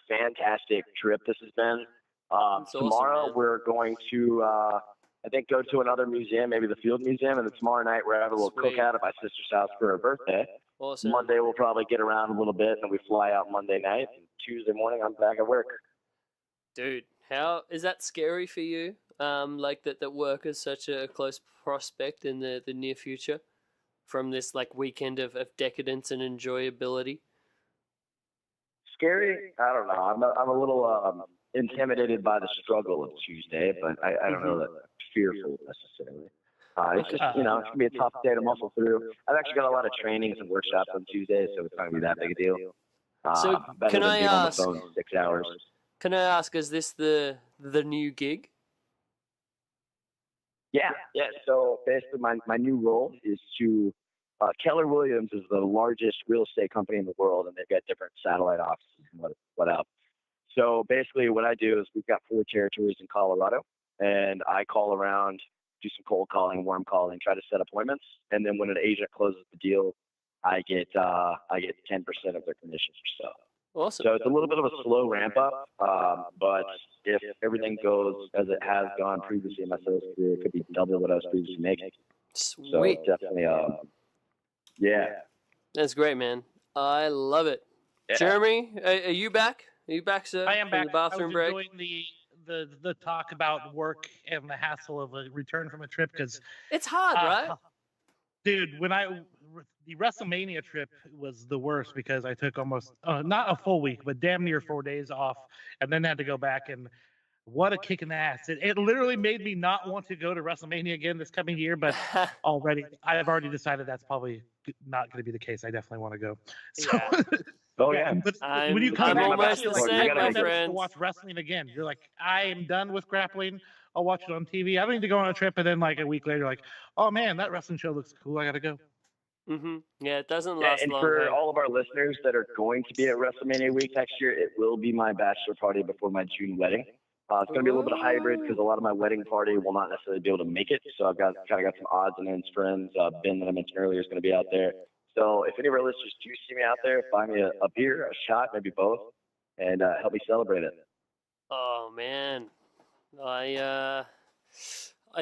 fantastic trip this has been. Tomorrow awesome, we're going to, I think, go to another museum, maybe the Field Museum, and then tomorrow night we're having a little cookout at my sister's house for her birthday. Awesome. Monday we'll probably get around a little bit, and we fly out Monday night. And Tuesday morning I'm back at work. Dude, how is that scary for you? Like that work is such a close prospect in the near future from this like weekend of decadence and enjoyability. Scary? I don't know. I'm a little intimidated by the struggle of Tuesday, but I don't know that fearful necessarily. It's just, it's going to be a tough day to muscle through. I've actually got a lot of trainings and workshops on Tuesday, so it's not going to be that big a deal. So can I ask? On the phone 6 hours. Can I ask? Is this the new gig? Yeah. So basically, my new role is to Keller Williams is the largest real estate company in the world, and they've got different satellite offices and what else. So basically, what I do is we've got 4 territories in Colorado, and I call around, do some cold calling, warm calling, try to set appointments, and then when an agent closes the deal, I get 10% of their commissions or so. Awesome. So it's a little bit of a slow ramp up, but if everything goes as it has gone previously in my sales career, it could be double what I was previously making. Sweet. So it's definitely, That's great, man. I love it. Yeah. Jeremy, are you back? Are you back, sir? I am from back. The bathroom break. I was enjoying the talk about work and the hassle of a return from a trip because it's hard, right? Dude, the WrestleMania trip was the worst because I took almost not a full week, but damn near 4 days off, and then had to go back. And what a kick in the ass! It literally made me not want to go to WrestleMania again this coming year. But I've already decided that's probably not going to be the case. I definitely want to go. So, Yeah. Oh yeah. But when you come I'm back, almost you're the like, same, I my never friend. to watch wrestling again. You're like, I am done with grappling. I'll watch it on TV. I don't need to go on a trip, and then like a week later, like, oh man, that wrestling show looks cool. I gotta go. Yeah, it doesn't last and long. for all of our listeners that are going to be at WrestleMania week next year, it will be my bachelor party before my June wedding. It's going to be a little bit of hybrid because a lot of my wedding party will not necessarily be able to make it. So I've got some odds and ends friends. Ben that I mentioned earlier is going to be out there. So if any of our listeners do see me out there, buy me a beer, a shot, maybe both, and help me celebrate it. Oh man, I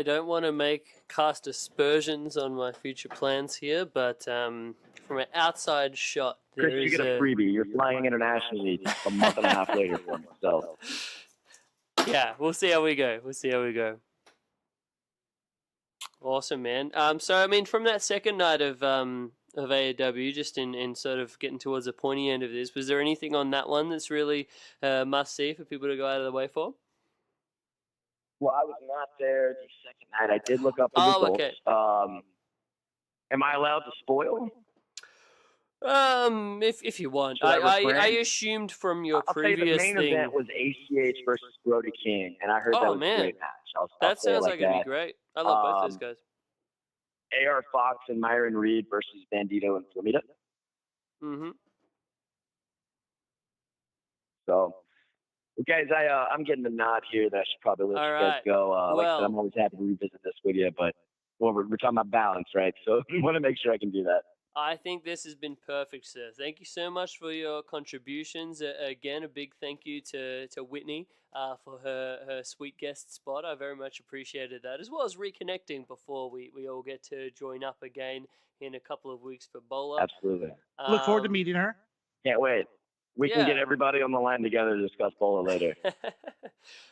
don't want to cast aspersions on my future plans here, but from an outside shot, Chris, you get a freebie. You're flying internationally a month and a half later for me. So yeah, we'll see how we go. Awesome, man. So I mean, from that second night of AEW, just in sort of getting towards the pointy end of this, was there anything on that one that's really must see for people to go out of the way for? Well, I was not there the second night. I did look up the results. Okay. Am I allowed to spoil? If you want, I assumed from your previous thing. The thing. main event was ACH versus Brody King, and I heard that was a great match. That sounds like it'd that. be great. I love both those guys. A.R. Fox and Myron Reed versus Bandito and Flamita. Mm-hmm. So, well, guys, I'm getting the nod here that I should probably let you guys go. Like I said, I'm always happy to revisit this with you, but we're talking about balance, right? So I want to make sure I can do that. I think this has been perfect, sir. Thank you so much for your contributions. Again, a big thank you to Whitney for her sweet guest spot. I very much appreciated that, as well as reconnecting before we all get to join up again in a couple of weeks for Bowler. Absolutely. Look forward to meeting her. Can't wait. We can get everybody on the line together to discuss Bowler later.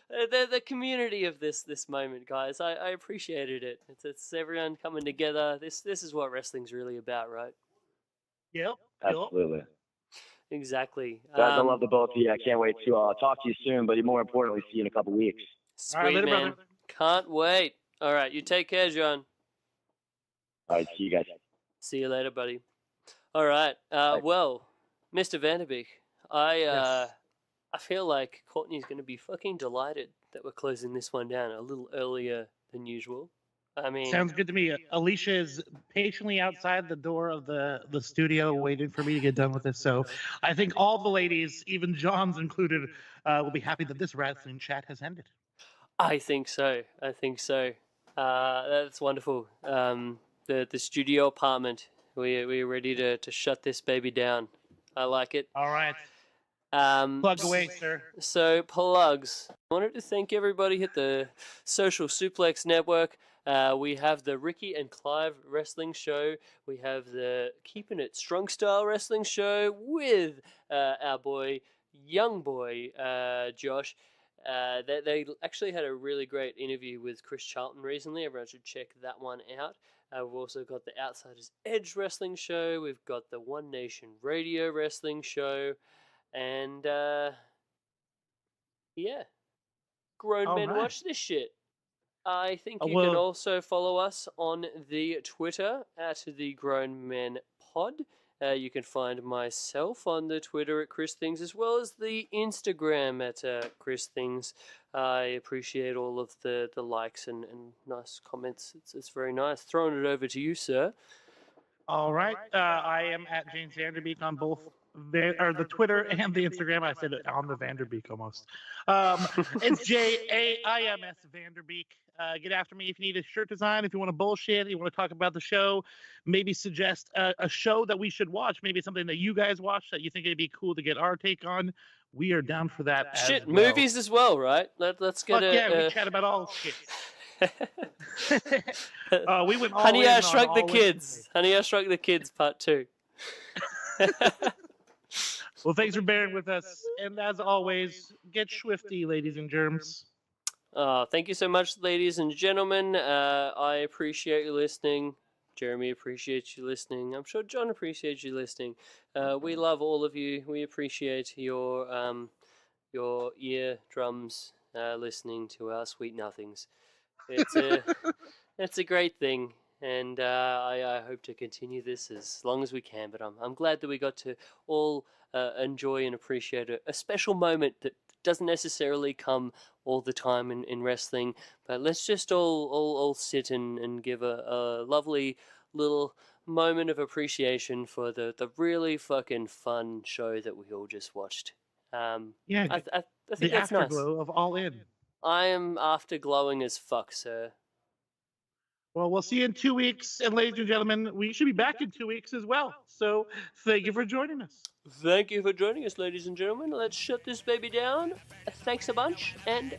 the community of this moment, guys. I appreciated it. It's everyone coming together. This is what wrestling's really about, right? Yep. Absolutely. Exactly. Guys, I love the both of you. I can't wait to talk to you soon, but more importantly, see you in a couple weeks. Sweet, all right, later, man. brother. Can't wait. All right, you take care, John. All right, see you guys. See you later, buddy. All right. Well, Mr. Vanderbeek, I feel like Courtney's going to be fucking delighted that we're closing this one down a little earlier than usual. I mean, sounds good to me. Alicia is patiently outside the door of the studio waiting for me to get done with this. So I think all the ladies, even John's included, will be happy that this wrestling chat has ended. I think so. That's wonderful. The studio apartment, we're ready to shut this baby down. I like it. All right. Plug away, sir. So, plugs. I wanted to thank everybody at the Social Suplex Network. We have the Ricky and Clive Wrestling Show. We have the Keeping It Strong Style Wrestling Show with our young boy, Josh. They actually had a really great interview with Chris Charlton recently. Everyone should check that one out. We've also got the Outsiders Edge Wrestling Show. We've got the One Nation Radio Wrestling Show. And, grown men watch this shit. I think you can also follow us on the Twitter at the Grown Men Pod. You can find myself on the Twitter at Chris Things, as well as the Instagram at Chris Things. I appreciate all of the likes and nice comments. It's very nice. Throwing it over to you, sir. All right. I am at Jaims Vanderbeek on both the Twitter and the Instagram. I said it on the Vanderbeek almost. It's JAIMS Vanderbeek. Get after me if you need a shirt design, if you want to bullshit, you want to talk about the show, maybe suggest a show that we should watch, maybe something that you guys watch that you think it'd be cool to get our take on. We are down for that. Shit, movies as well, right? Let's get we chat about all shit. We went all Honey, in I on Shrunk the all Kids. Honey, I Shrunk the Kids Part 2. Well, thanks for bearing with us. And as always, get swifty, ladies and germs. Thank you so much, ladies and gentlemen. I appreciate you listening. Jeremy appreciates you listening. I'm sure John appreciates you listening. We love all of you. We appreciate your eardrums listening to our sweet nothings. It's a great thing. And I hope to continue this as long as we can. But I'm glad that we got to all enjoy and appreciate a special moment that doesn't necessarily come all the time in wrestling. But let's just all sit and give a lovely little moment of appreciation for the really fucking fun show that we all just watched. I think the that's nice. afterglow of All In. I am afterglowing as fuck, sir. Well, we'll see you in 2 weeks. And ladies and gentlemen, we should be back in 2 weeks as well. So thank you for joining us. Thank you for joining us, ladies and gentlemen. Let's shut this baby down. Thanks a bunch, and...